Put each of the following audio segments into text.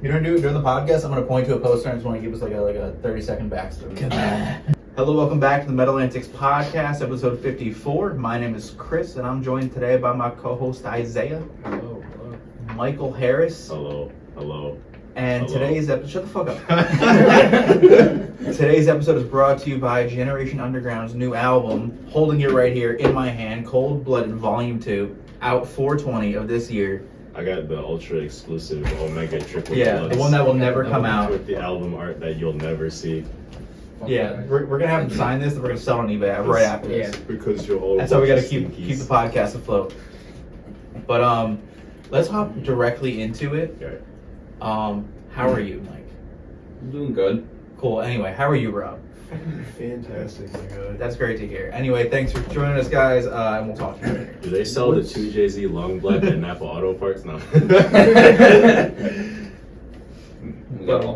You don't do it during the podcast. I'm gonna point to a poster and I just want to give us like a 30-second backstory. Hello, welcome back to the Metal Antics podcast, episode 54. My name is Chris, and I'm joined today by my co-host Isaiah. Hello. Michael Harris. Hello. And Hello. Today's episode, shut the fuck up. Today's episode is brought to you by Generation Underground's new album, holding it right here in my hand, Kold Blooded Vol.2, out 4/20 of this year. I got the ultra exclusive Omega Triple. Yeah, Deluxe. the one that will never come out. With the album art that you'll never see. Yeah, we're gonna have him sign this, and we're gonna sell it on eBay right after this. Because you'll all. That's how we gotta keep the podcast afloat. But let's hop directly into it. Okay. How are you, Mike? I'm doing good. Cool. Anyway, how are you, Rob? Fantastic, my God. That's great to hear. Anyway, thanks for joining us, guys, and we'll talk to you later. Do they sell the 2 Jay-Z Long Black and Napa Auto Parts now?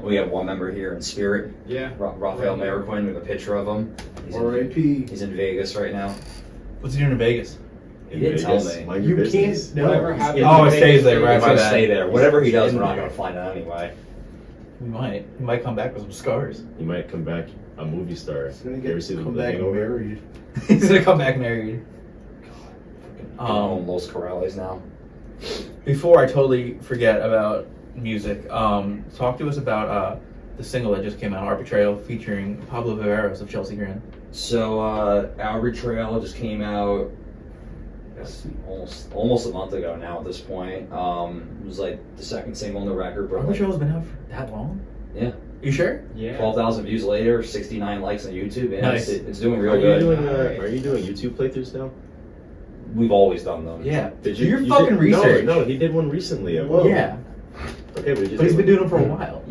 We have one member here in spirit. Yeah. Raphael Mariquin. We have a picture of him. R.I.P. He's in Vegas right now. What's he doing in Vegas? He didn't tell me. Mind You your business. can't. Whatever happens. Oh, it stays there, right? He's My gonna bad. stay there. Whatever he does, In we're not there. gonna find out anyway. He might come back with some scars. You might come back a movie star. He's gonna You ever get see the come back Hangover? married. He's gonna come back married. Los Corrales now. Before I totally forget about music, talk to us about the single that just came out, Our Betrayal, featuring Pablo Viveros of Chelsea Grin. So Our Betrayal just came out. I guess almost a month ago now. At this point, it was like the second single on the record. Our But Betrayal's been out for that long? Yeah. You sure? Yeah. 12,000 views later, 69 likes on YouTube. Yeah, Nice. it's doing real Are you good. doing are you doing YouTube playthroughs now? We've always done them. Yeah. Did Do your you fucking did- research. No, he did one recently. Whoa. Yeah. Okay, but But he's been doing it for a while.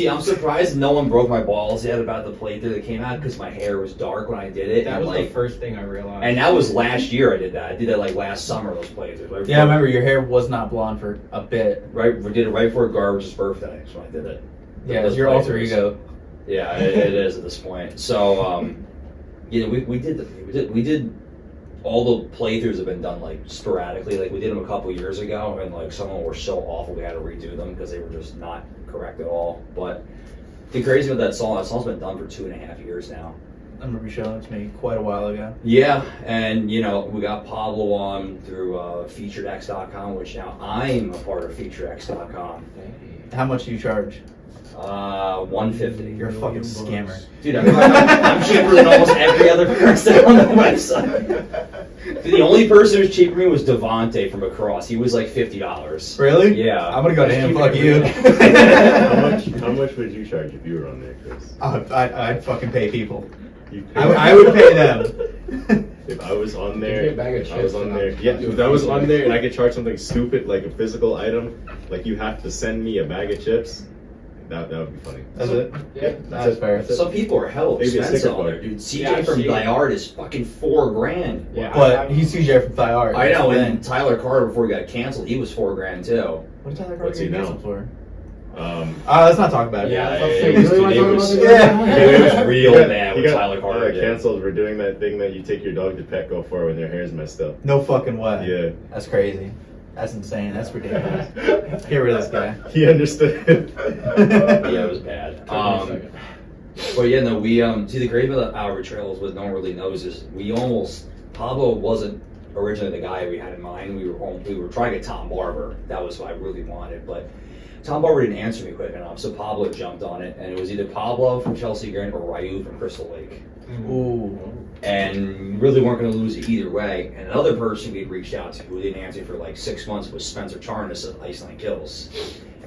I'm surprised no one broke my balls yet about the playthrough that came out because my hair was dark when I did it. That and was like, the first thing I realized. and that was last year I did that. I did that like last summer, those playthroughs. Right Yeah, I remember your hair was not blonde for a bit. Right, we did it right before Garbage's birthday. That's when I did it. Yeah, Those it's your alter playthroughs. ego. Yeah, it is at this point. So, we did all the playthroughs have been done like sporadically. Like we did them a couple years ago, and like some of them were so awful we had to redo them because they were just not correct at all. But the crazy with that song's been done for 2.5 years now. I remember you showing it to me quite a while ago. Yeah, and we got Pablo on through featuredx.com, which now I'm a part of featuredx.com. How much do you charge? $150. You're a fucking scammer. Dude, I'm cheaper than almost every other person on the website. The only person who was cheaper than me was Devontae from Across. He was like $50. Really? Yeah. I'm gonna go to him. Fuck you. How much would you charge if you were on there, Chris? I'd fucking pay people. You I would pay them. If I was on there, Give me a bag of I was chips on and there. I'll Yeah, do if I was it. on there and I could charge something stupid like a physical item, like you have to send me a bag of chips, that would be funny. That's it. Yeah. That's fair. That's it. Some people are hella Maybe a expensive sticker on there, book. dude. CJ Yeah, I've from seen it. Diard is fucking $4,000. Yeah. But he's CJ from Thigh Art. I know, Then- and Tyler Carter, before he got canceled, he was $4,000 too. What did Tyler Carter What's he get now? canceled for? Let's not talk about it. Yeah, Yeah, you really want to it talk was- about this? yeah. He was real He got- mad he with got, Tyler Carter did. canceled for doing that thing that you take your dog to Petco for when their hair's messed up. No fucking way. Yeah. That's crazy. That's insane. That's ridiculous. Get rid of this guy. He understood. Yeah, it was bad. But yeah, no, we see the crazy about Our Betrayal is what no one really knows is Pablo wasn't originally the guy we had in mind. We were trying to get Tom Barber. That was what I really wanted, but Tom Barber didn't answer me quick enough, so Pablo jumped on it, and it was either Pablo from Chelsea Grin or Ryu from Crystal Lake. Ooh. And really weren't going to lose it either way. And another person we'd reached out to who didn't answer for like 6 months was Spencer Charnas of Iceland Kills.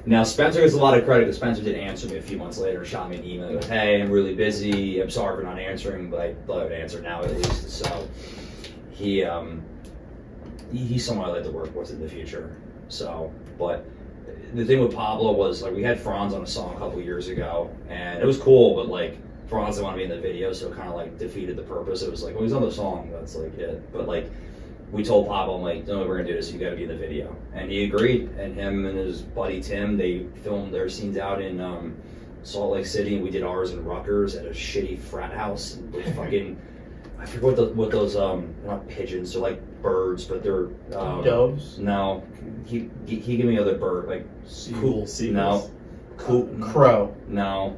Now, Spencer gets a lot of credit because Spencer did answer me a few months later, shot me an email, goes, hey, I'm really busy, I'm sorry for not answering, but I thought I would answer now at least. So he's someone I'd like to work with in the future. So, but the thing with Pablo was like we had Franz on a song a couple years ago, and it was cool, but like Franz didn't want to be in the video, so it kind of like defeated the purpose. It was like, well, he's on the song, that's like it. But like we told Pablo, I'm like, no, we're gonna do this. You got to be in the video, and he agreed. And him and his buddy Tim, they filmed their scenes out in Salt Lake City, and we did ours in Rutgers at a shitty frat house. With fucking I forget what those not pigeons, they're like birds, but they're Doves? No, he gave me other bird like Seagulls. No, Crow. no,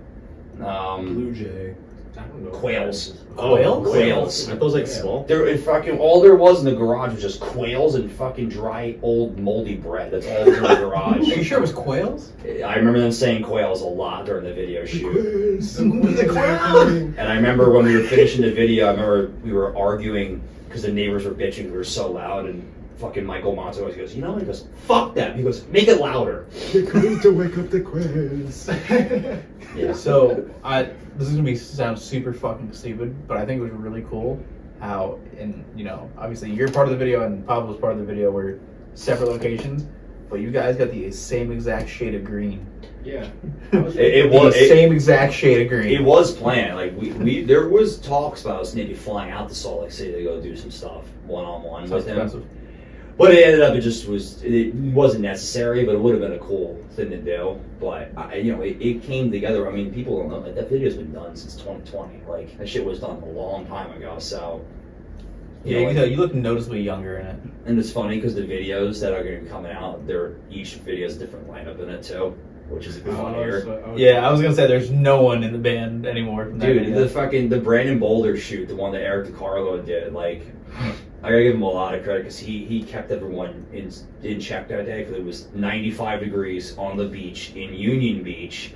Blue jay. I don't know. quails. Quails? Quails. Aren't those like small? There, in fucking all there was in the garage was just quails and fucking dry old moldy bread. That's all was in the garage. Are you sure it was quails? I remember them saying quails a lot during the video shoot. The quails! And I remember when we were finishing the video, I remember we were arguing because the neighbors were bitching. We were so loud, and fucking Michael Montes always goes, "You know what?" He goes, "Fuck them." He goes, "Make it louder." We're going to wake up the quails. Yeah. So, this is gonna sound super fucking stupid, but I think it was really cool how, obviously you're part of the video and Pablo's part of the video. We're separate locations, but you guys got the same exact shade of green. Yeah. It was the same exact shade of green. It was planned. Like we there was talks about us maybe flying out to Salt Lake City to go do some stuff one-on-one with him. Expensive. But it ended up it wasn't necessary, but it would have been a cool thing to do. But it came together. I mean, people don't know, like, that video's been done since 2020. Like, that shit was done a long time ago. So Yeah, you look noticeably younger in it. and it's funny because the videos that are going to be coming out, each video has a different lineup in it too, which is funnier. Yeah, I was gonna say there's no one in the band anymore from that Dude, video. the Brandon Boulder shoot, the one that Eric DiCarlo did, like, I gotta give him a lot of credit because he kept everyone in check that day because it was 95 degrees on the beach in Union Beach,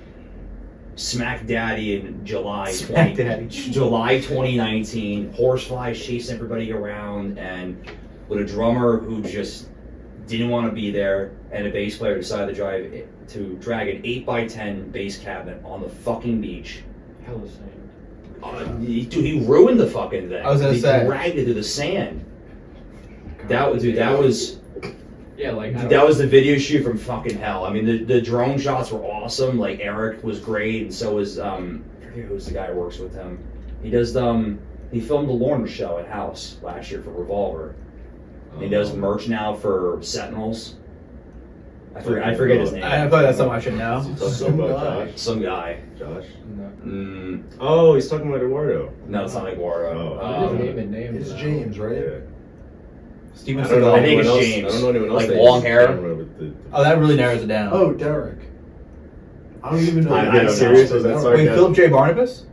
smack daddy in July 2019, horseflies chasing everybody around, and with a drummer who just didn't want to be there, and a bass player decided to drag an 8x10 bass cabinet on the fucking beach. Hell of sand. He ruined the fucking thing. I was gonna say. He dragged it through the sand. That was Yeah, like that was the video shoot from fucking hell. I mean, the drone shots were awesome. Like, Eric was great, and so was I forget who's the guy who works with him. He does he filmed the Lorna show at House last year for Revolver. And he does merch now for Sentinels. I forget his name. I feel like that's something I should know. Some guy. Some guy. Josh. Mm, Oh, he's talking about Eduardo. no, it's not Eduardo. Oh. It's James, right? Yeah. Steven I don't know Seagal. I think anyone it's else. James. I don't know anyone else. Like, that long uses hair? camera with the- Oh, that really narrows it down. Oh, Derek. I don't even know. I'm serious. Was that Wait, sarcasm? Philip J. Barnabas?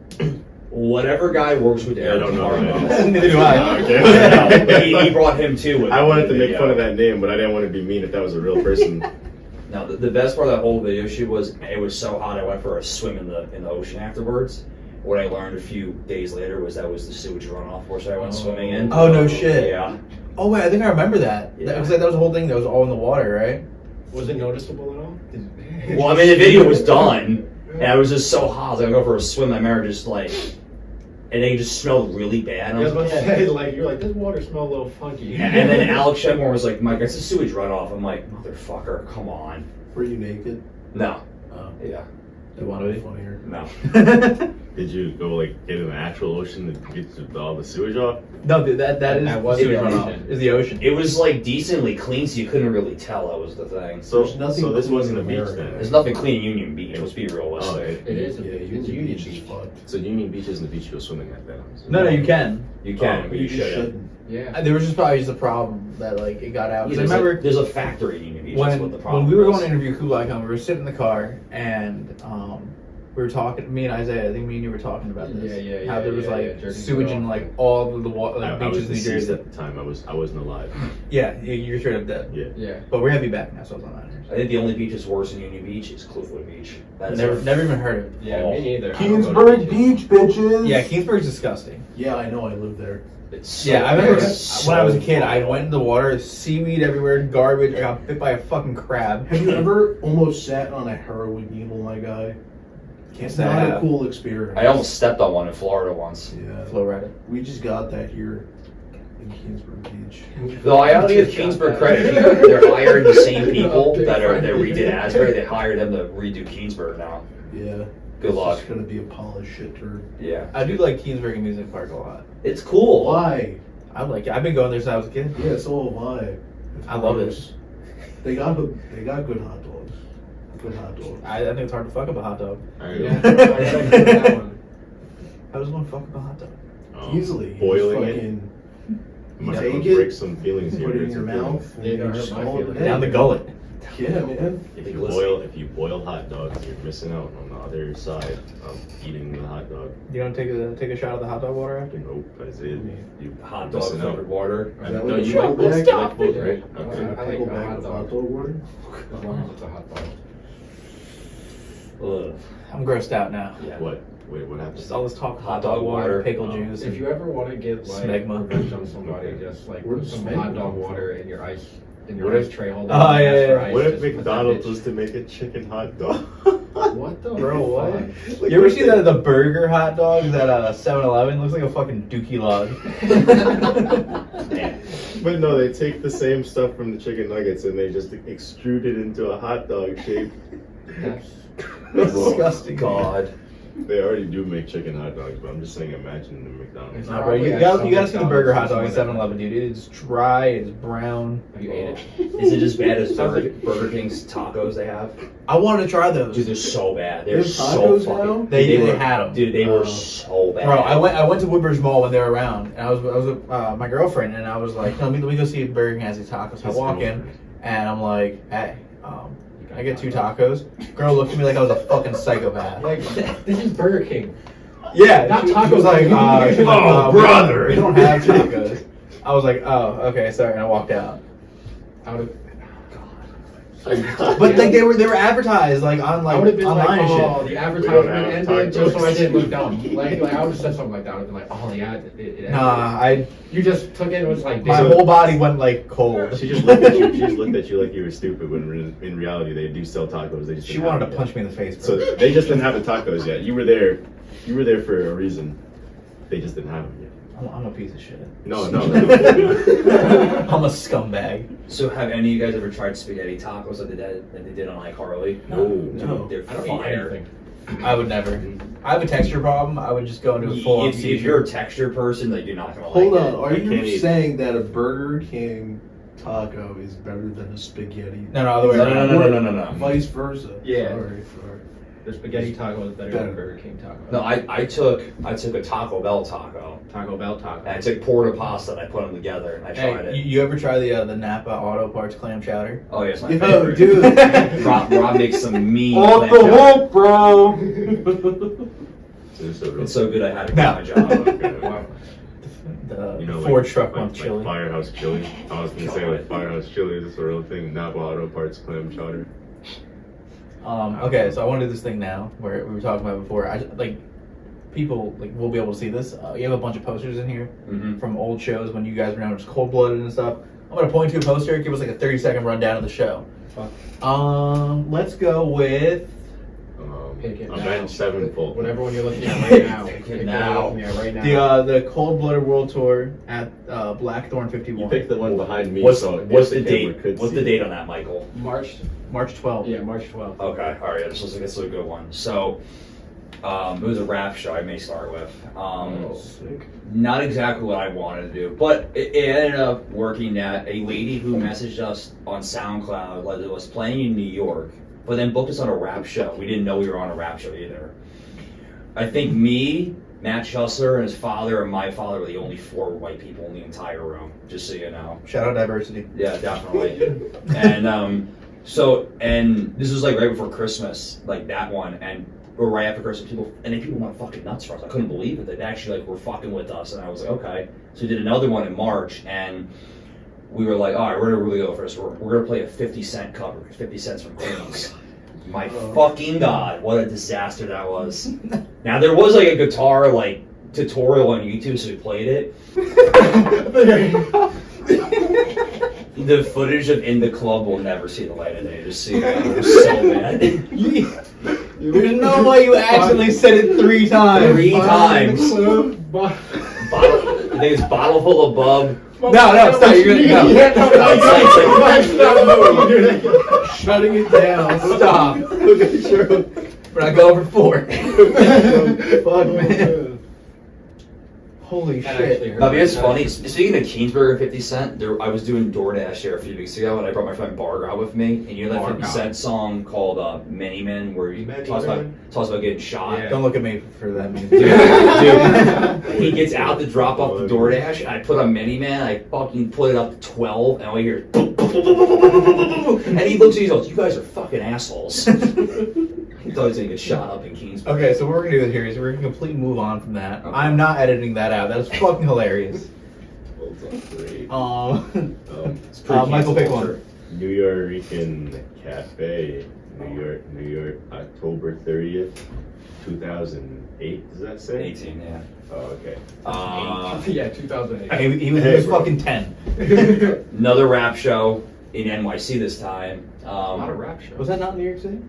Whatever guy works with Yeah, I Eric don't know DiCarlo. who that is. Neither do I. Okay. But he brought him too. I wanted to make fun of that name, but I didn't want to be mean if that was a real person. No, the best part of that whole video shoot was it was so hot I went for a swim in the ocean afterwards. What I learned a few days later was that was the sewage runoff course I went swimming in. Oh, no shit. Yeah. Oh, wait, I think I remember that. Yeah. That was the whole thing that was all in the water, right? Was it noticeable at all? Well, I mean, the video was done, and I was just so hot. I was gonna go for a swim. I remember just like, and it just smelled really bad. I was about to say, like, you're like, this water smells a little funky. And then Alex Shedmore was like, "Mike, it's a sewage runoff." I'm like, "Motherfucker, come on." Were you naked? No. Oh, Yeah. You want to be? funnier. No. Did you go like get in the actual ocean to get all the sewage off? No, dude, that is That was sewage the runoff. ocean. Is the ocean. It was like decently clean, so you couldn't really tell. That was the thing. So, There's nothing so this clean wasn't a in beach America. then. There's nothing clean in Union Beach. Let's be Oh, realistic. It is. Yeah, It's Union Beach. Fucked. So Union Beach isn't the beach you go swimming at then. No, you can. You can, Oh, but you shouldn't. shouldn't. Yeah. There was just probably just a problem that like it got out. Yeah, Because I remember there's a factory in Union Beach. That's what the problem when we were was. going to interview Kublai Khan, we were sitting in the car and we were talking. Me and Isaiah, I think me and you were talking about this. Yeah, How there was like Jersey sewage in Shore. like all of the water, I like was beaches in New deceased Jersey. at the time. I wasn't alive. Yeah, you're straight up dead. Yeah. Yeah. But we're happy back now, so it's not matters. I think the only beach that's worse than Union Beach is Cliffwood Beach. That's Never even heard of it. Yeah, Oh. me neither. Kingsburg Beach, bitches. Yeah, Kingsburg's disgusting. Yeah, I know. I live there. It's so, Yeah, I remember it's when I was a so kid, I vile. went in the water, seaweed everywhere, garbage. I got bit by a fucking crab. Have you ever almost sat on a heroin needle, my guy? Can't It's say I not a have. cool experience. I almost stepped on one in Florida once. Yeah. Flow rider. We just got that here in Kingsburg Beach. Though I gotta give Kingsburg credit, they're hiring the same people that redid Asbury. They hired them to redo Kingsburg now. Yeah. Good luck. It's gonna be a polished shit turd. Yeah, I do like Kingsburg Amusement Park a lot. it's cool. Why? I like it. I've been going there since I was a kid. Yeah, so have I. It's I love it. gross. They got good hot dogs. Good hot dogs. I think it's hard to fuck up a hot dog. I Yeah. I gotta get that one. How does one fuck up a hot dog? Easily. Boiling it. Fucking I'm gonna take break it, some feelings here. put it in break your some mouth. feelings. and Yeah, just hurt my swallow it feelings. down. Down the gullet. Yeah, man. If Big you boil hot dogs, you're missing out on the other side of eating the hot dog. You don't take a shot of the hot dog water after? Nope, I said you Hot dog missing out. flavored water. Is that No, like a you trail like both. bag? You like both, Yeah. right? I Okay. like Pickle a bag hot of dog. hot dog water. As long as it's a hot dog. Ugh. I'm grossed out now. Yeah. What? Wait, what happened? Just all this talk of Hot dog water. pickle juice. If you ever want to get like Smegma. revenge on somebody, just like Where'd put some smegma hot dog come water in your ice What if- tray holder. Oh, and yeah, ask for yeah. ice, What if just put that McDonald's bitch- was to make a chicken hot dog? What the? Bro, what? fuck? Like, You ever what see if the burger hot dogs at 7-Eleven? Looks like a fucking dookie log. But no, they take the same stuff from the chicken nuggets and they just extrude it into a hot dog shape. That's Disgusting. God. They already do make chicken hot dogs, but I'm just saying, imagine the McDonald's. Nah, bro, you gotta see the burger hot dog at 7-Eleven, dude. It's dry, it's brown. Have you ate it? Is it as bad as Sounds Burger King's tacos they have? I wanted to try those. Dude, they're so bad. They They're have so tacos fucking. now? They were- had 'em. Dude, they were so bad. Bro, I went to Woodbridge Mall when they were around, and I was with my girlfriend, and I was like, let me go see if Burger King has these tacos. I walk in, and I'm like, hey, I get 2 tacos. Girl looked at me like I was a fucking psychopath. Like, this is Burger King. Yeah, Not she tacos, was like, like, she's like, oh, we don't- brother. we don't have tacos. I was like, oh, okay, sorry, and I walked out. I would But like they were advertised like on like I would have been like, online oh, and the have advertisement ended just so I tacos. didn't look dumb. Like I would have said something like that. I would have been like, oh, the ad. It shit. Nah, You just took it and was like, my damn. whole body went like cold. She just looked at you. She just looked at you like you were stupid. When in reality, they do sell tacos. They just She didn't wanted have to them punch me in the face. yet. Bro. So they just didn't have the tacos yet. You were there. You were there for a reason. They just didn't have them yet. I'm a piece of shit. No, no. I'm a scumbag. So have any of you guys ever tried spaghetti tacos like they did on iCarly? No. No. They're I don't eat fire. anything. I would never. I have a texture problem. I would just go into a full. If you're a texture person, like you're not gonna Hold like on, it. are I can't you eat. saying that a Burger King taco is better than a spaghetti? No, other way No, around. no. Vice versa. Yeah. Sorry. The spaghetti taco is better Better. than Burger King taco. No, I took a Taco Bell taco Taco Bell taco. and I took porta pasta and I put them together and I tried Hey, it. you ever try the Napa Auto Parts clam chowder? Oh yeah, it's my Yo, favorite. dude. Rob makes some mean. Off clam the chowder. hook, bro. It's so good I had to No. quit my job. Okay. Wow. The You know, Ford like, truck like, one like chili. Firehouse chili. I was gonna say like Firehouse chili is a real thing. Napa Auto Parts clam chowder. Okay, so I want to do this thing now where we were talking about before. People like will be able to see this. You have a bunch of posters in here Mhm. from old shows when you guys were known as Cold Blooded and stuff. I'm gonna point to a poster. Give us like a 30-second rundown of the show. Let's go with. Pick it Event now. Sevenfold. Whatever one you're looking at right now. Pick it Pick the now. one you're looking at right now. The Kold Blooded World Tour at Blackthorn 51. You picked the one behind me. What's so the if camera date? could What's see the it. date on that, Michael? March. March 12th. Yeah, March 12th. Okay, all right. This is a good one. So, it was a rap show. I may start with. Sick. Not exactly what I wanted to do, but it ended up working that a lady who messaged us on SoundCloud like it was playing in New York, but then booked us on a rap show. We didn't know we were on a rap show either. I think me, Matt Schussler, and his father and my father were the only 4 white people in the entire room, just so you know. Shout out diversity. Yeah, definitely. and and this was like right before Christmas, like that one, or right after Christmas, people went fucking nuts for us. I couldn't believe it. They actually like were fucking with us, and I was like, okay. So we did another one in March, and we were like, all right, we're gonna really go first. We're gonna play a 50 Cent cover, 50 Cent's from Queens. My fucking God, what a disaster that was. Now there was like a guitar like tutorial on YouTube, so we played it. The footage of In the Club will never see the light of day. Just see that. It was so bad. There's no way you accidentally said it 3 times. 3 times. But Bottle, I think it's bottle full of bub. No, stop. You're gonna no. Shutting it down. Stop. We're not going for 4. Fuck, man. Holy That shit. actually hurt. But it's funny. Speaking of Keensburg and 50 Cent, I was doing DoorDash here a few weeks ago, and I brought my friend Barg out with me. And you know that 50 Cent song called "Many Men," where he talks about getting shot. Yeah. Don't look at me for that. Dude, he gets out to drop off the DoorDash, and I put on Many Men. I fucking put it up to 12, and I hear, and he looks at me and goes, "You guys are fucking assholes." He thought he was gonna get shot up in Keensburg. Okay, so what we're gonna do here is we're gonna completely move on from that. Okay. I'm not editing that out. That was fucking hilarious. Hold on, great. It's pretty Michael, cancel pick culture. one. New York Cafe, New York, October 30th, 2008. Does that say? 18, yeah. Oh, okay. Yeah, 2008. He was fucking 10. Another rap show in NYC this time. Not a rap show. Was that not in New York City?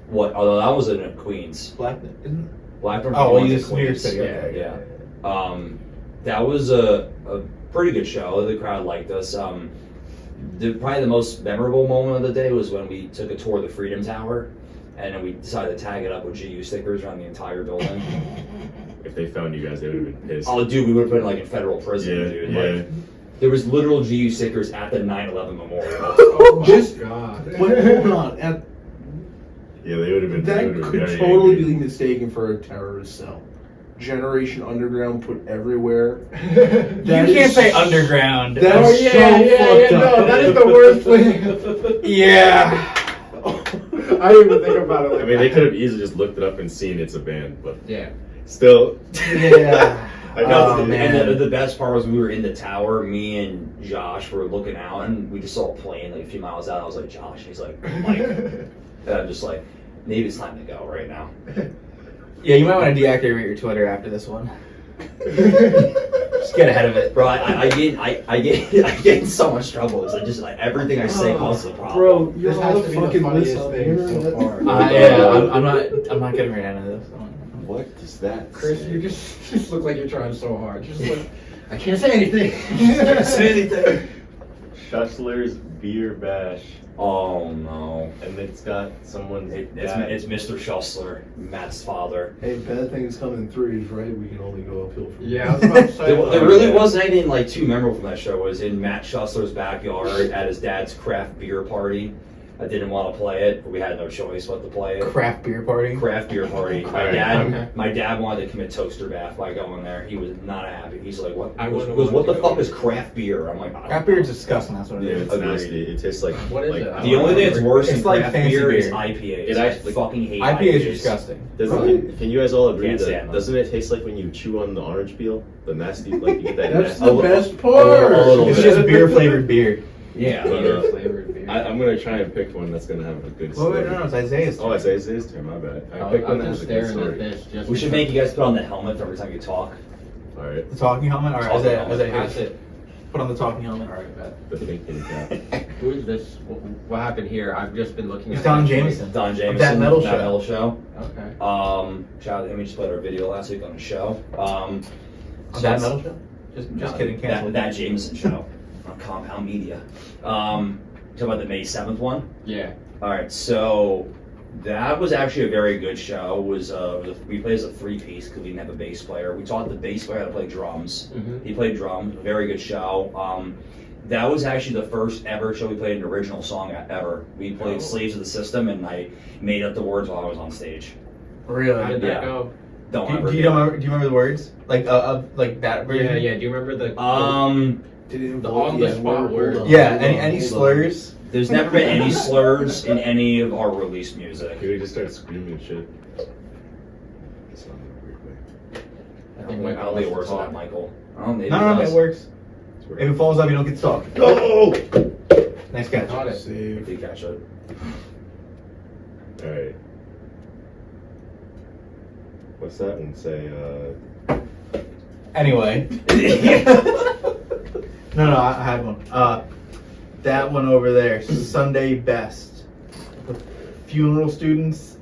What? Although that was in Queens. Oh, Blackburn. well, Queens you in just New York Queens. City. Yeah, Okay, yeah. That was a pretty good show. The crowd liked us. Probably the most memorable moment of the day was when we took a tour of the Freedom Tower, and then we decided to tag it up with GU stickers around the entire building. If they found you guys, they would have been pissed. Oh, dude, we would have been like in federal prison, Yeah, dude. yeah. Like, there was literal GU stickers at the 9/11 memorial. Oh my Just- God. Wait, hold on. Yeah, they would have been. they That would have been could very totally angry. be mistaken for a terrorist cell. Generation Underground put everywhere. You can't say underground. That's Oh, so yeah, fucked up. no, that is the worst thing. Yeah. I didn't even think about it like I mean, they that. could have easily just looked it up and seen it's a band, but Yeah. still. Yeah. I know. Oh, man. And the best part was we were in the tower. Me and Josh were looking out, and we just saw a plane like a few miles out. I was like, Josh, and he's like, Mike. And I'm just like, maybe it's time to go right now. Yeah, you might want to deactivate your Twitter after this one. Just get ahead of it. Bro, I get in so much trouble. It's like everything I say causes a problem. Bro, you're This on has the to be the fucking list funniest on thing so internet. far. Yeah, I'm not getting rid of this. What is that? Chris, say? you just look like you're trying so hard. Just like, I can't say anything. Say anything. Schussler's Beer Bash, Oh no. and it's got someone's. It's Mr. Schussler, Matt's father. Hey, bad things come in threes, right? We can only go uphill from Yeah, I was about to say. There really wasn't anything like too memorable from that show. It was in Matt Schussler's backyard at his dad's craft beer party. I didn't want to play it, but we had no choice but to play it. Craft beer party. Craft beer party. Okay. My dad wanted to commit toaster bath by going there. He was not happy. He's like, "What? I He goes, wouldn't what the want to fuck go is craft beer?" I'm like, I don't Craft know. beer is disgusting. That's what Yeah, it is. it's Agreed. nasty. It tastes like. What is like, it? The only thing that's worse It's than like craft fancy beer is beer. IPAs. It I actually- fucking hate IPA IPAs. is disgusting. Can you guys all agree Can't that stand them. doesn't it taste like when you chew on the orange peel? The nasty, like you get that. That's nasty. the best a part. little It's bit. just beer flavored beer. Yeah. But, flavored beer. I'm gonna try and pick one that's gonna have a good Well, story. wait, no, it's Isaiah's. Oh, it's his turn. My bad. I picked one I'm that has just a good staring at story. this. Just We should make you guys put on the helmet every time you talk. All right, The talking helmet? All right, Talking helmet. Isaiah, That's it. put on the talking helmet. All right, bet. the thinking cap. Who is this? What happened here? I've just been looking It's at. Don this. Jameson. Don Jameson. That metal That show. metal show. Okay. Shout out to him. We just played our video last week on the show. On So that that's- metal show? Just kidding. Cancel. That Jameson show on Compound Media. Talk about the May 7th one. Yeah. All right, so that was actually a very good show. We played as a three-piece because we didn't have a bass player. We taught the bass player how to play drums. Mhm. He played drums. Very good show. That was actually the first ever show we played an original song ever. We played Oh. "Slaves of the System," and I made up the words while I was on stage. Really? How did Yeah. that go? Don't Do ever. you remember? Do you remember the words? Like that version? Yeah, yeah. Do you remember the? Did it The involve on-the-spot N-word? word. Hold on, Yeah. hold Any on, hold on. slurs? There's never been any slurs in any of our released music. Can we just start screaming shit? It's not a weird way. I I think don't think it works with that, Michael. Oh, maybe No, it does. it works. It's If weird. it falls off, you don't get to talk. Oh! Nice catch. Got it. Save. Did catch it. All right. What's that one say? Anyway. No, I had one. That one over there, Sunday Best. Funeral students,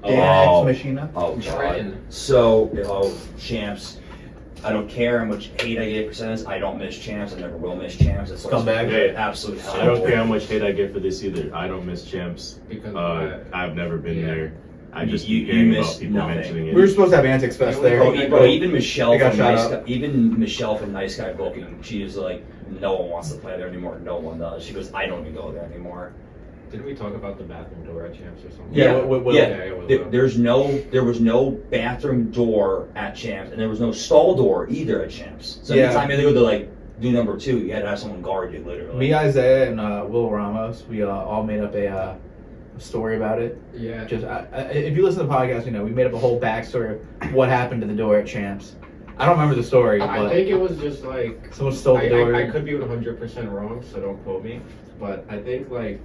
Dan Oh. Ex Machina. Oh, God. Trenton. So, champs. I don't care how much hate I get for sentence. I don't miss champs. I never will miss champs. It's Scumbag. Hey, absolute hell. I don't care how much hate I get for this either. I don't miss champs. Because I've never been Yeah. there. I just You hearing missed about people nothing. mentioning it. We were supposed to have Antics Fest there. Bro, even Michelle They got from shot Nice up. Guy, even Michelle from Nice Guy Booking, she was like, no one wants to play there anymore. No one does. She goes, I don't even go there anymore. Didn't we talk about the bathroom door at Champs or something? Yeah, There was no bathroom door at Champs, and there was no stall door either at Champs. So Yeah. anytime you had to go to like do number 2, you had to have someone guard you literally. Me, Isaiah, and Will Ramos, we all made up a story about it. Yeah. Just if you listen to the podcast, you know we made up a whole backstory of what happened to the door at Champs. I don't remember the story, I but think it was just like someone stole the door. I could be 100% wrong, so don't quote me. But I think like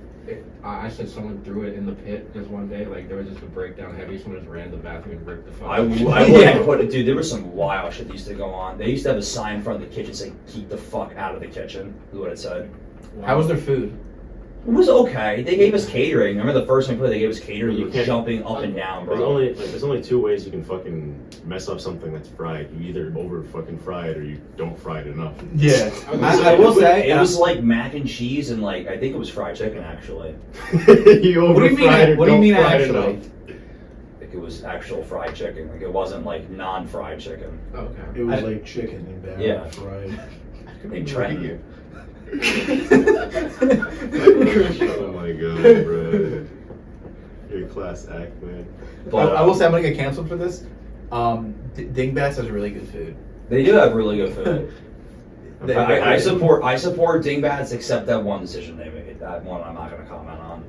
I said someone threw it in the pit just one day. Like there was just a breakdown heavy. Someone just ran to the bathroom and ripped the fuck. I wouldn't put it, dude. There was some wild shit that used to go on. They used to have a sign in front of the kitchen saying "Keep the fuck out of the kitchen." Is what it said. How was their food? It was okay. They gave us catering. I remember the first time we played, they gave us catering. We You were can't- jumping up and down, bro. There's only 2 ways you can fucking mess up something that's fried. You either over fucking fry it or you don't fry it enough. Yeah, I I will say it was like mac and cheese and like I think it was fried chicken actually. You What do you mean? over-fried or What do you don't mean fry it actually? enough. Like it was actual fried chicken. Like it wasn't like non-fried chicken. Okay. It was like chicken and that Yeah. fried. They trained you. Oh my god, bro. You're a class act, man. But I will say I'm gonna get canceled for this. Dingbats has really good food. they do have really good food. They- I support Dingbats except that one decision they made. That one I'm not gonna comment on.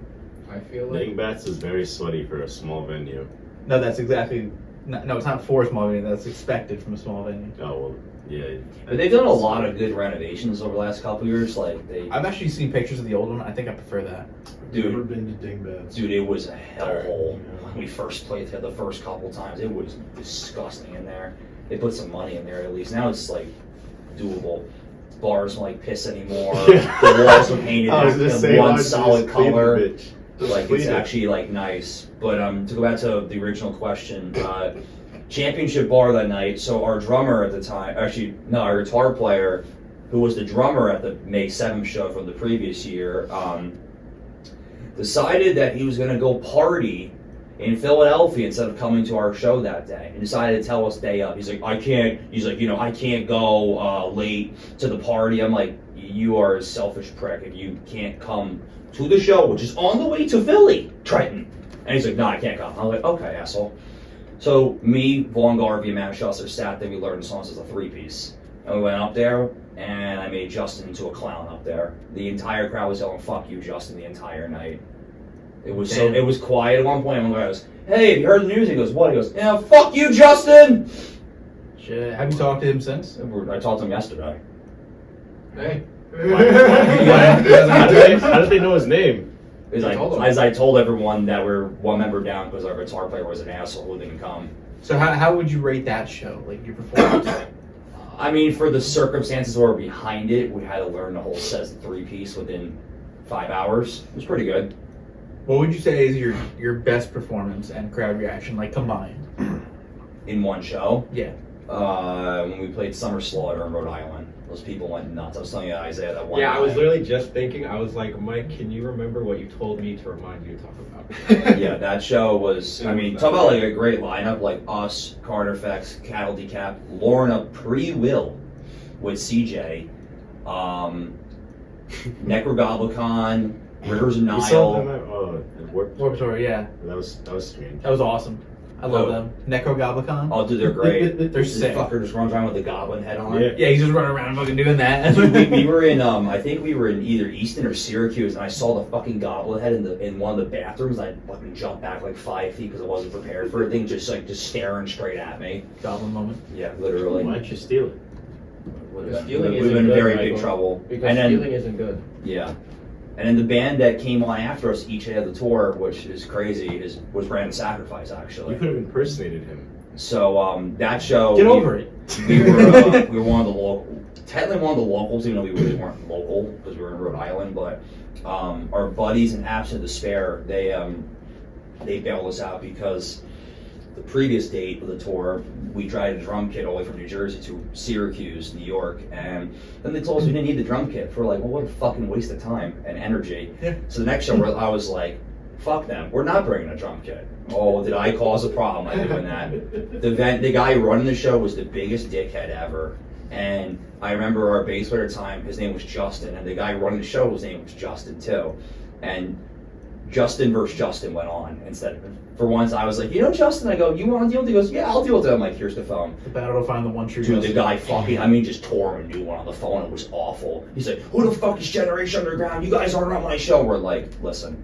I feel like Dingbats is very sweaty for a small venue. No, that's exactly. No, it's not for a small venue. That's expected from a small venue. Oh well, yeah. But they've done a lot of good renovations over the last couple years. Like they, I've actually seen pictures of the old one. I think I prefer that. Never dude, been to Dingbats. dude, it was a hellhole when we first played there the first couple times. It was disgusting in there. They put some money in there at least. Now it's like doable. Bars don't like piss anymore. The walls are painted I was in just saying, one just solid clean the color. bitch. Just Like clean it's it. actually like nice. But to go back to the original question, championship bar that night. So our drummer at the time, actually no, our guitar player, who was the drummer at the May 7th show from the previous year, decided that he was going to go party in Philadelphia instead of coming to our show that day, and decided to tell us day up. He's like, I can't. He's like, I can't go late to the party. I'm like, you are a selfish prick if you can't come to the show, which is on the way to Philly, Triton. And he's like, no, I can't come. I'm like, okay, asshole. So me, Vaughn Garvey, and Matt Schusser sat there. We learned songs as a 3-piece, and we went up there, and I made Justin into a clown up there. The entire crowd was yelling, "Fuck you, Justin!" the entire night. It was Damn. it was quiet at one point. And one guy goes, "Hey, have you heard the news?" He goes, "What?" He goes, "Yeah, fuck you, Justin." Shit. Have you talked to him since? I talked to him yesterday. hey. How did they know his name? As I told everyone that we're one member down because our guitar player was an asshole who didn't come. So how would you rate that show? Like your performance? I mean, for the circumstances that were behind it, we had to learn the whole set 3-piece within 5 hours. It was pretty good. What would you say is your best performance and crowd reaction, like combined? In one show, Yeah. when we played Summer Slaughter in Rhode Island, those people went nuts. I was telling you, Isaiah, that one Yeah, I was night- literally just thinking. I was like, Mike, can you remember what you told me to remind you to talk about? Yeah, that show was, I mean, talk about like a great lineup, like us, Carter Fex, Cattle Decap, Lorna Pre-Will with CJ, Necrogoblicon, Rivers of You saw them Nile. at Warped Warped Tour, yeah. That was strange. That was awesome. I love Oh. them. Necrogoblicon. Oh, dude, they're great. They're This sick. fucker just runs around with a goblin head on. Yeah. Yeah, he's just running around fucking doing that. Dude, we were in, I think we were in either Easton or Syracuse, and I saw the fucking goblin head in one of the bathrooms. I fucking jumped back like 5 feet because I wasn't prepared for it. Thing just staring straight at me. Goblin moment. Yeah, literally. Why'd you steal it? Stealing We've isn't been in good, very Michael. big trouble. Because And then, stealing isn't good. yeah. And then the band that came on after us each had the tour, which is crazy, was Brandon Sacrifice, You actually. could have impersonated him. So that show, Get over it. we were one of the local, technically one of the locals, even though we really weren't local because we were in Rhode Island. But our buddies in Absent Despair, they bailed us out because the previous date of the tour, we tried a drum kit all the way from New Jersey to Syracuse, New York, and then they told us we didn't need the drum kit. We're like, well, what a fucking waste of time and energy. Yeah. So the next show, I was like, fuck them. We're not bringing a drum kit. Oh, did I cause a problem by doing that? The guy running the show was the biggest dickhead ever. And I remember our bass player at the time, his name was Justin, and the guy running the show, his name was Justin too. And Justin versus Justin went on instead of, for once I was like, Justin, I go, you want to deal with it? He goes, yeah, I'll deal with it. I'm like, here's the phone. The battle to find the one true Dude, Justin. the guy just tore him a new one on the phone. It was awful. He's like, who the fuck is Generation Underground? You guys aren't on my show. We're like, listen,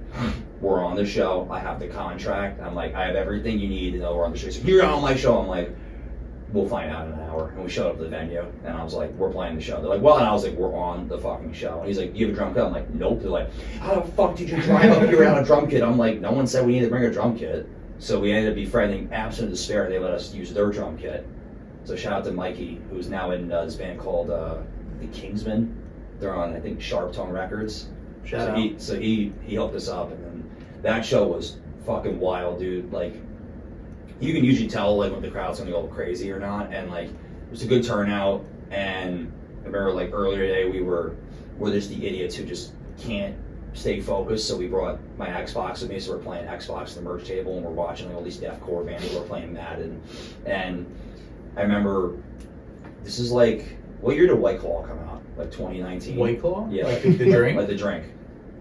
we're on the show. I have the contract. I'm like, I have everything you need to know we're on the show. He's like, you're on my show. I'm like, we'll find out in an hour. And we showed up to the venue, and I was like, we're playing the show. They're like, well, and I was like, we're on the fucking show. And he's like, you have a drum kit? I'm like, nope. They're like, how the fuck did you drive up here without a drum kit? I'm like, no one said we need to bring a drum kit. So we ended up befriending Absolute Despair. They let us use their drum kit. So shout out to Mikey, who's now in this band called the Kingsmen. They're on, I think, Sharp Tone Records. Shout out. So he helped us up, and then that show was fucking wild, dude. Like, you can usually tell like when the crowd's gonna go crazy or not, and like it was a good turnout. And I remember like earlier today we're just the idiots who just can't stay focused. So we brought my Xbox with me, so we're playing Xbox at the merch table, and we're watching like all these deathcore bands who are playing Madden. And I remember this is like, what year did White Claw come out? Like 2019. White Claw? Yeah. Like the drink? Like the drink.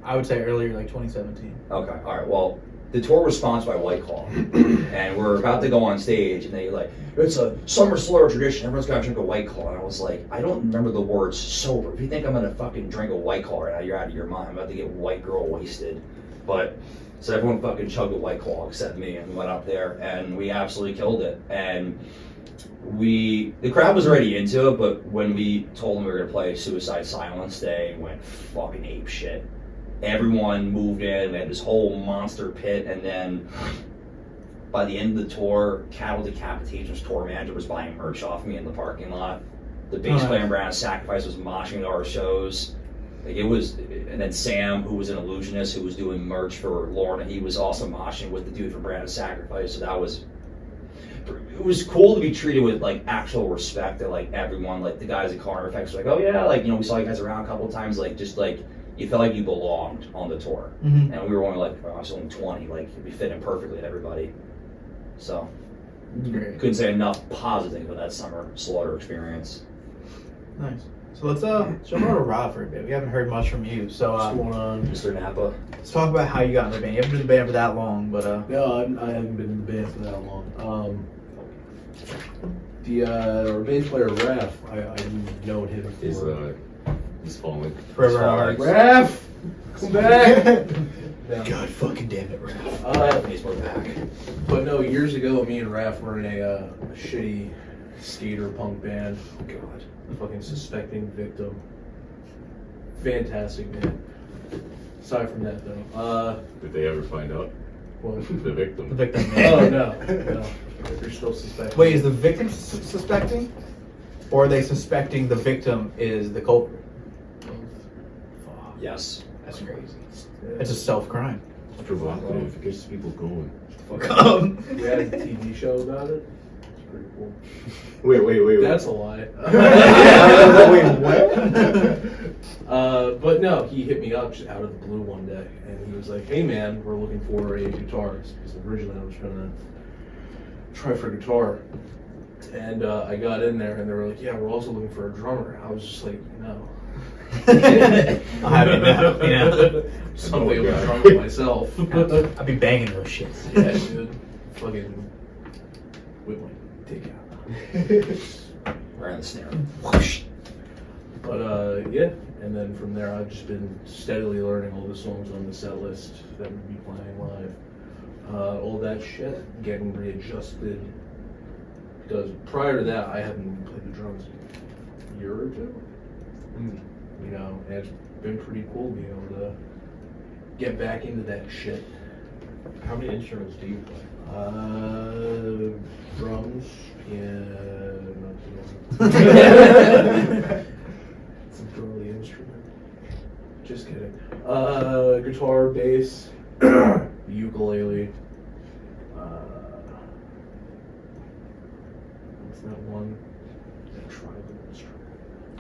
I would say earlier, like 2017. Okay, all right. Well, the tour was sponsored by White Claw, and we're about to go on stage, and they like, it's a summer slur tradition. Everyone's got to drink a White Claw. And I was like, I don't remember the words sober. If you think I'm gonna fucking drink a White Claw right now, you're out of your mind. I'm about to get white girl wasted. But so everyone fucking chugged a White Claw except me, and went up there, and we absolutely killed it. And the crowd was already into it, but when we told them we were gonna play Suicide Silence, they went fucking ape shit. Everyone moved in. We had this whole monster pit, and then by the end of the tour, Cattle Decapitation's tour manager was buying merch off me in the parking lot. The bass player in Brand of Sacrifice was moshing to our shows. Like it was, and then Sam, who was an illusionist, who was doing merch for Lorna, he was also moshing with the dude from Brand of Sacrifice. So it was cool to be treated with like actual respect. That like everyone, like the guys at Corner Effects, were like, oh yeah, like we saw you guys around a couple of times, like just like. You felt like you belonged on the tour. Mm-hmm. And we were only like, I was only 20, like we fit in perfectly with everybody. So, Great. couldn't say enough positive about that summer Slaughter experience. Nice. So let's jump over to Rob for a bit. We haven't heard much from you. So What's going on? Mr. Napa. let's talk about how you got in the band. You haven't been in the band for that long, but No, I haven't been in the band for that long. Our bass player Raph, I've known him for. He's falling. forever hard. Raph, come back! No. God fucking damn it, Raph. He's back. But no, years ago, me and Raph were in a shitty skater punk band. Oh God, fucking Suspecting Victim. Fantastic band. Aside from that, though, Did they ever find out? what? The victim. The victim. Oh no, they're still suspecting. Wait, is the victim suspecting? Or are they suspecting the victim is the culprit? Yes. That's crazy. It's a self-crime. Provocative. It gets people going. We had a TV show about it. It's pretty cool. Wait. That's a lie. Wait, what? But no, he hit me up just out of the blue one day, and he was like, "Hey man, we're looking for a guitarist." Because originally I was trying to try for guitar, and I got in there, and they were like, "Yeah, we're also looking for a drummer." I was just like, "No." I'll have it now, you know. Something about drummer myself. I'll be banging those shits. Yeah, dude. Fucking whip my dick out. Right on the snare. Whoosh. But yeah, and then from there I've just been steadily learning all the songs on the set list that we'd be playing live. All that shit, getting readjusted. Because prior to that, I hadn't played the drums in a year or two. You know, and it's been pretty cool being able to get back into that shit. How many instruments do you play? Drums, piano, it's a girly instrument. Just kidding. Guitar, bass, ukulele. What's that one? That tribal instrument.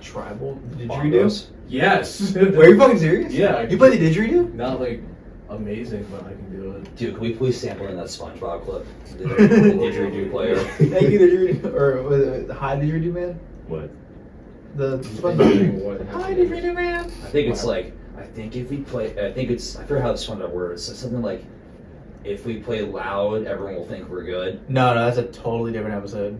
Tribal didgeridoo? Yes. Are you fucking serious? Yeah. You play the didgeridoo? Not like amazing, but I can do it. Dude, can we please sample in that SpongeBob clip? The didgeridoo player. Thank you, didgeridoo, or was it hi didgeridoo man? What? The What hi didgeridoo man. I think it's like, I forget how this one words. It's something like, if we play loud, everyone will think we're good. No, that's a totally different episode.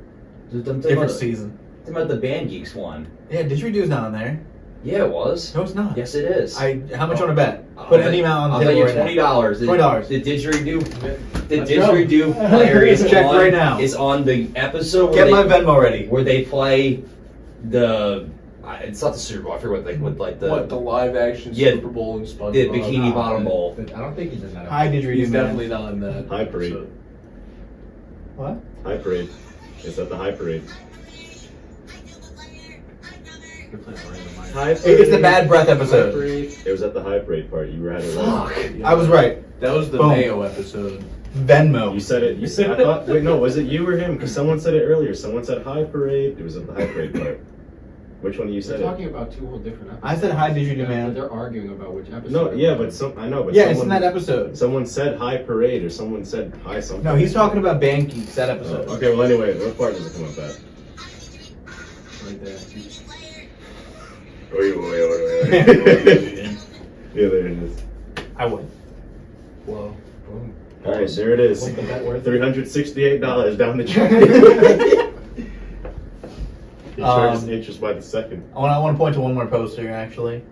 Different season. Talking about the Band Geeks one. Yeah, didgeridoo's not on there. Yeah, it was. No, it's not. Yes, it is. How much you want to bet? I'll Put bet- any amount on I'll the bet table you right now. $20. $20. The Let's didgeridoo go. player is Check on, right now. is on the episode where Get my Venmo ready. where they play the. It's not the Super Bowl. I forget what The live action Yeah, Super Bowl and SpongeBob? the Bikini Bottom Bowl. I don't think he's in that. Hi didgeridoo He's man. definitely not in that. High parade. episode. What? High parade. It's at the high parade. You're playing a random mic. High It's the bad breath episode. It was at the high parade part. You had it right. Fuck. I was right. That was the Boom. Mayo episode. Venmo. You said it. You said. I thought. Wait, no. Was it you or him? Because someone said it earlier. Someone said high parade. It was at the high parade part. Which one of you We're said talking it? about two whole different episodes. I said hi didgeridoo Yeah, man. but they're arguing about which episode. No. Yeah, but I know. But Yeah, someone, it's in that episode. Someone said high parade, or someone said high something. No, he's talking about Band Geeks, that Oh, episode. okay. Well, anyway, what part does it come up at? Right there. Yeah, there it is. I win. Whoa. Boom. All right, there it is. What's the bet worth? $368 down the track. He charges interest by the second. I want to point to one more poster, actually.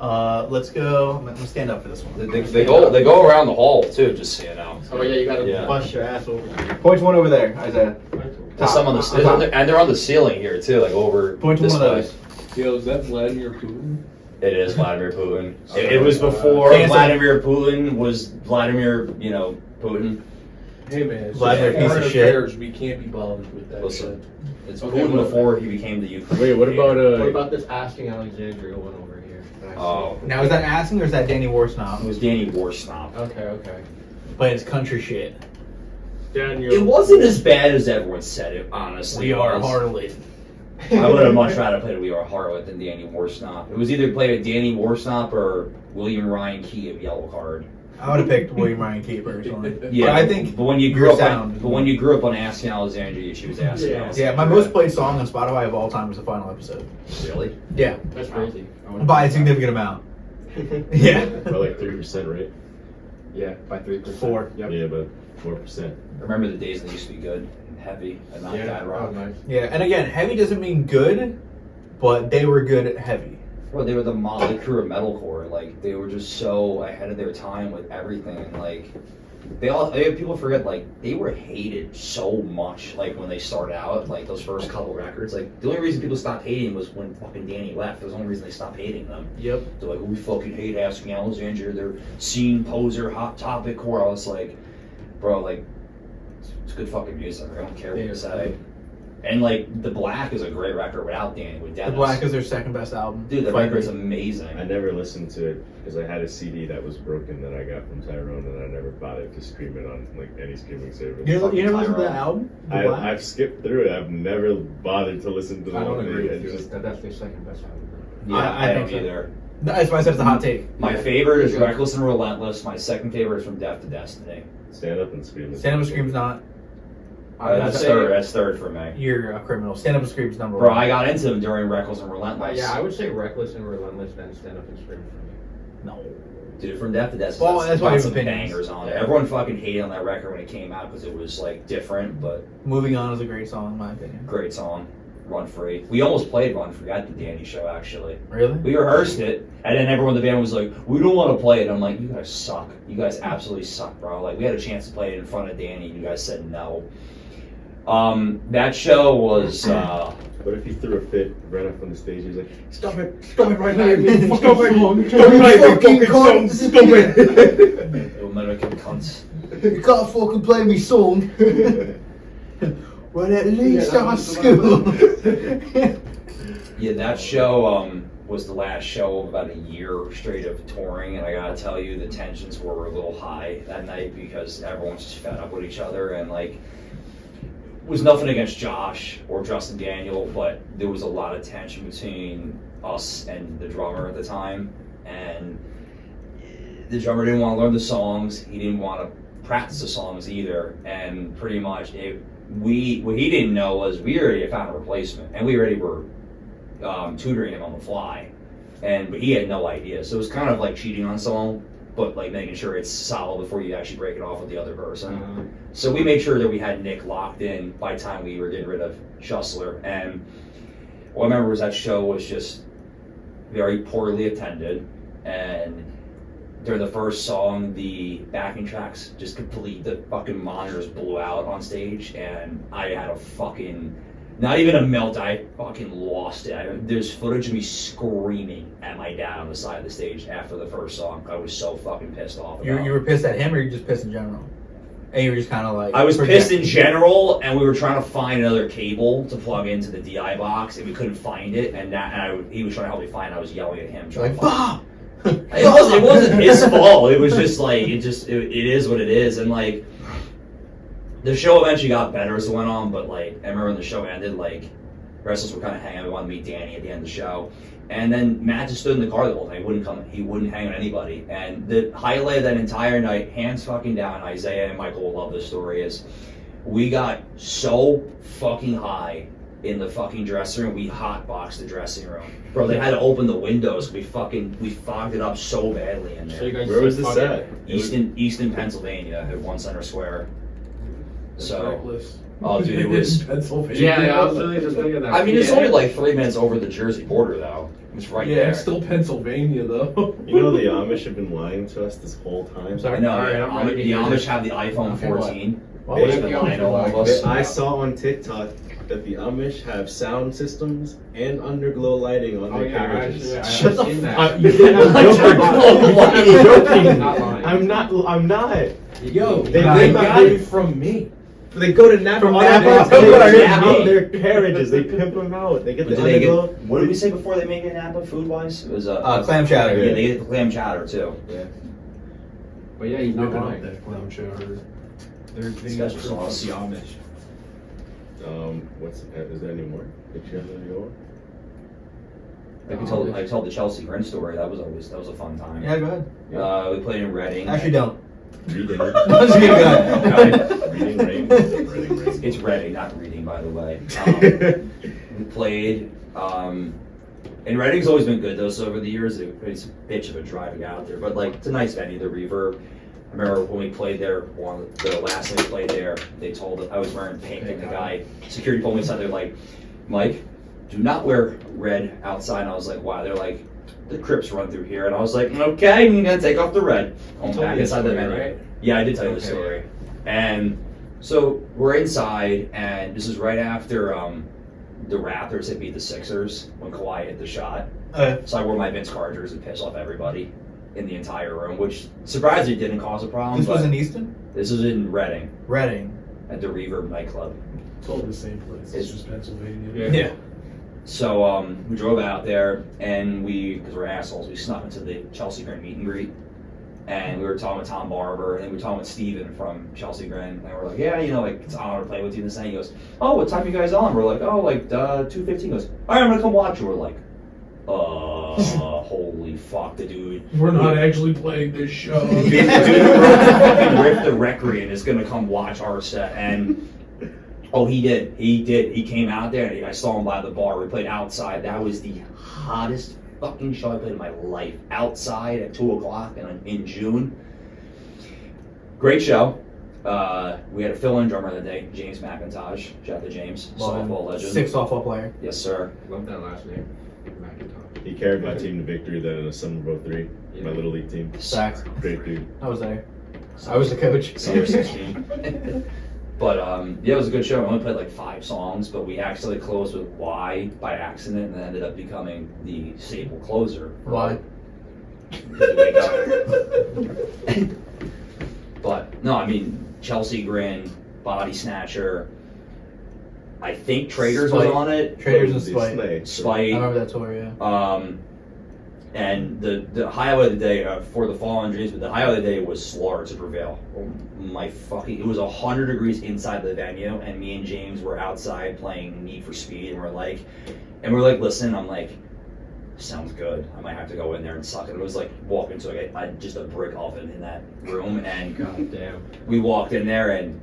Let's go. I'm gonna stand up for this one. They go around the hall too, just so you know. Oh yeah, you gotta Yeah. bust your ass over. Point to one over there, Isaiah. There's some on the and they're on the ceiling here too, like over Point to this one of way. those. Yo, is that Vladimir Putin? It is Vladimir Putin. It was before Can't say- Vladimir Putin was Vladimir, Putin. Hey man, it's Vladimir, just piece foreign of shit. affairs. We can't be bothered with that Listen. It's Okay, Putin what- before he became the Ukraine. Wait, what about What about this asking Alexandria one over here? that I Oh. see? Now, is that asking or is that Danny It Warsnop? was Danny Warsnop. Okay. But it's country shit. Daniel. It wasn't as bad as everyone said it, honestly. We are It was. Harley. I would have much rather played We Are Harlot than Danny Warsnop. It was either play with Danny Warsnop or William Ryan Key of Yellow Card. I would have picked William Ryan Key personally. Yeah, But I think But when you your grew up, sound- on Asking Alexandria, you choose Asking Yeah. Alexandria. Yeah, my most played song on Spotify of all time was the final episode. Really? Yeah, That's crazy. I wanna- by a significant amount. Yeah. by like 3%, right? Yeah, by 3%. 4. Yep. Yeah, but 4%. Remember the days that used to be good and heavy and not Yeah. bad rock? Oh, nice. Yeah, and again, heavy doesn't mean good, but they were good at heavy. Bro, they were the Motley Crue of metalcore. Like, they were just so ahead of their time with everything. And, like, people forget, like, they were hated so much, like, when they started out, like, those first couple records. Like, the only reason people stopped hating was when fucking Danny left. That was the only reason they stopped hating them. Yep. They're like, we fucking hate Asking Alexandria. They're scene poser, hot topic core. I was like, bro, like, it's good fucking music. I don't care what you say. And like, The Black is a great record without Danny, with The Dennis. Black is their second best album. Dude, the Quite record's great. amazing. I never listened to it because I had a CD that was broken that I got from Tyrone, and I never bought it to stream it on like any streaming service. You never listened to Tyrone. that album? The Black? I've skipped through it. I've never bothered to listen to the I whole don't agree thing. with you. It's just- That's their second best album. Yeah, I I don't think so. either. That's why I said it's a hot take. My favorite is Reckless and Relentless. My second favorite is From Death to Destiny. Stand Up and Scream. Stand Up and Scream's not. That's third. That's third for me. You're a criminal. Stand Up and Scream's number Bro, one. I got into them during Reckless and Relentless. Yeah, I would say Reckless and Relentless, then Stand Up and Scream for me. No. Dude, From Death to Destiny. Well, that's why I have some opinions. bangers on it. Yeah. Everyone fucking hated on that record when it came out because it was like different, but Moving On is a great song in my opinion. great song. Run Free. We almost played Run Free at the Danny show, actually. Really? We rehearsed it, and then everyone in the band was like, we don't want to play it. I'm like, you guys suck. You guys absolutely suck, bro. Like, we had a chance to play it in front of Danny, and you guys said no. That show was, What if he threw a fit, ran up on the stage, he was like, Stop it right now. Stop it! Fucking cunt. Stop it. American cunts. You can't fucking play me song. Well, at least I school. Yeah, that show was the last show of about a year straight of touring, and I gotta tell you, the tensions were a little high that night because everyone's just fed up with each other, and like, it was nothing against Josh or Justin Daniel, but there was a lot of tension between us and the drummer at the time, and the drummer didn't want to learn the songs. He didn't want to practice the songs either. And pretty much, what he didn't know was we already found a replacement, and we already were tutoring him on the fly. But he had no idea. So it was kind of like cheating on someone, but like making sure it's solid before you actually break it off with the other person. So we made sure that we had Nick locked in by the time we were getting rid of Schussler. And what I remember was that show was just very poorly attended. And during the first song, the backing tracks just the fucking monitors blew out on stage. And I had a fucking, not even a melt, I fucking lost it. There's footage of me screaming at my dad on the side of the stage after the first song. I was so fucking pissed off. You were pissed at him, or you were just pissed in general? And you were just kind of like... I was pissed in general, and we were trying to find another cable to plug into the DI box, and we couldn't find it. He was trying to help me find it. I was yelling at him. You're like, Bob! It wasn't his fault. It was just like, it is what it is. And like, the show eventually got better as it went on, but like, I remember when the show ended, like, wrestlers were kind of hanging out. We wanted to meet Danny at the end of the show. And then Matt just stood in the car the whole time. He wouldn't hang on anybody. And the highlight of that entire night, hands fucking down, Isaiah and Michael will love this story, is we got so fucking high in the fucking dressing room, we hotboxed the dressing room. Bro, they had to open the windows. We fogged it up so badly in there. So you guys Where was this at? Easton, Pennsylvania, at One Center Square. So, Reckless. oh dude, it was. Pennsylvania. Yeah, I was literally just thinking that. I mean, it's only like 3 minutes over the Jersey border, though. It's right Yeah, there. it's still Pennsylvania, though. You know the Amish have been lying to us this whole time. I know. All right, I'm ready to The hear Amish this. have the iPhone Okay, what? 14. Why They've would been the lying to Amish all of lie? us. I saw on TikTok that the Amish have sound systems and underglow lighting on Oh their yeah, carriages. actually, Shut the I've seen fuck that. You think I'm joking? Not lying. I'm not. Yo, They got live it from me. They go to Napa. From all Napa? day. They They Napa. pimp their carriages. They pimp them out. They get the Do they underglow. what did we say before they make it in Napa food-wise? It was clam chowder. Yeah, they get the clam chowder too. Yeah. But yeah, he's not Whipping up lying. that clam chowder. They're getting Special us from sauce. the Amish. Is there any more? Did you have any more? I told the Chelsea Grin story. That was a fun time. Yeah, go ahead. We played in Reading. Actually, don't. Reading. Just kidding, go ahead. Reading rain. Reading rain. It's Reading, not Reading, by the way. We played. And Reading's always been good though. So over the years, it's a bitch of a drive to get out there, but like it's a nice venue. The Reverb. I remember when we played there. The last time we played there, they told us I was wearing pink, and the guy security pulled me aside. They're like, "Mike, do not wear red outside." And I was like, "Wow." They're like, "The Crips run through here," and I was like, "Okay, I'm gonna take off the red." I'm told back me inside the the story, venue. right? Yeah, I did tell you the Okay. story. And so we're inside, and this is right after the Raptors had beat the Sixers when Kawhi hit the shot. So I wore my Vince Carter jersey and pissed off everybody in the entire room, which surprisingly didn't cause a problem. This was but in Easton? This was in Reading Reading. at the Reverb nightclub. It's all the same place. It's just Pennsylvania. Yeah. So we drove out there, and because we're assholes, we snuck into the Chelsea Grin meet and greet. And we were talking with Tom Barber, and then we were talking with Steven from Chelsea Grin, and we're like, yeah, like, it's an honor to play with you. And this thing, he goes, oh, what time are you guys on? We're like, 2:15. He goes, all right, I'm gonna come watch you. We're like, holy fuck, the dude. We're not actually playing this show. The dude fucking Rick the Recreant is gonna come watch our set, and he did. He came out there, and I saw him by the bar. We played outside. That was the hottest fucking show I played in my life. Outside at 2:00 in June. Great show. We had a fill-in drummer of the day, James McIntosh. Shout out to James, softball legend. 6 softball player. Yes, sir. Love that last name. McIntosh. He carried my team to victory then in a Summer of 03, Yeah. my little league team. Facts. Great dude. I was there. I was the coach. Summer 16. But yeah, it was a good show. We only played like 5 songs, but we actually closed with Why by accident, and then ended up becoming the staple closer. Why? But no, I mean Chelsea Grin, Body Snatcher. I think Traders was Spite. on it. Traders and These Spite. snakes. I Spite. remember that tour, yeah. And the highlight of the day for the Fallen Dreams, but the highlight of the day was Slaughter to Prevail. Oh my fucking! It was 100 degrees inside the venue, and me and James were outside playing Need for Speed, and we're like, listen, I'm like, sounds good. I might have to go in there and suck it. It was like walking to like just a brick oven in that room, and God damn. we walked in there, and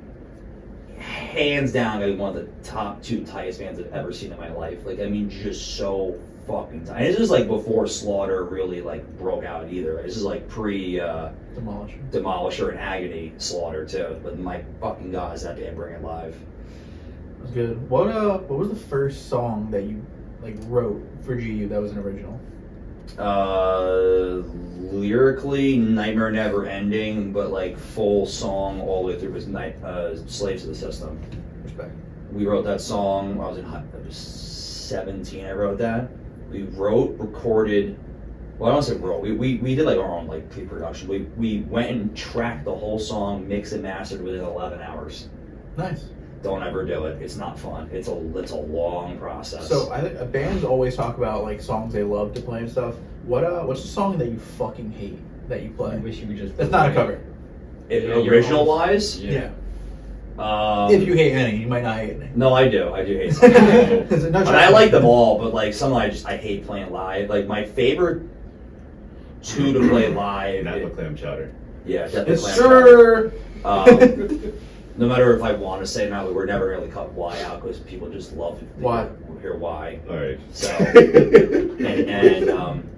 hands down, like one of the top 2 tightest bands I've ever seen in my life. Like, I mean, just so fucking tight. And this is like before Slaughter really like broke out either. This is like pre Demolisher and Agony Slaughter too. But my fucking god, is that band bring it live? That's good. What was the first song that you like wrote for GU that was an original? Lyrically, Nightmare Never Ending, but like full song all the way through was Slaves to the System. Respect. We wrote that song. I was 17. I wrote that. We wrote, recorded. Well, I don't say wrote. We did like our own like pre-production. We went and tracked the whole song, mixed and mastered within 11 hours. Nice. Don't ever do it. It's not fun. It's a long process. So I think bands always talk about like songs they love to play and stuff. What's the song that you fucking hate that you play? I wish you would just. That's not a cover. Original wise? Yeah. If you hate any, you might not hate any. No, I do. I do hate some. No, But I like them all, but like some I hate playing live. Like my favorite 2 to play live. Not the clam chowder. Yeah, definitely. It's Clam sure. Chowder. No matter if I want to say it or not, we're never really cut Y out because people just love to Why? hear Y. All right. So and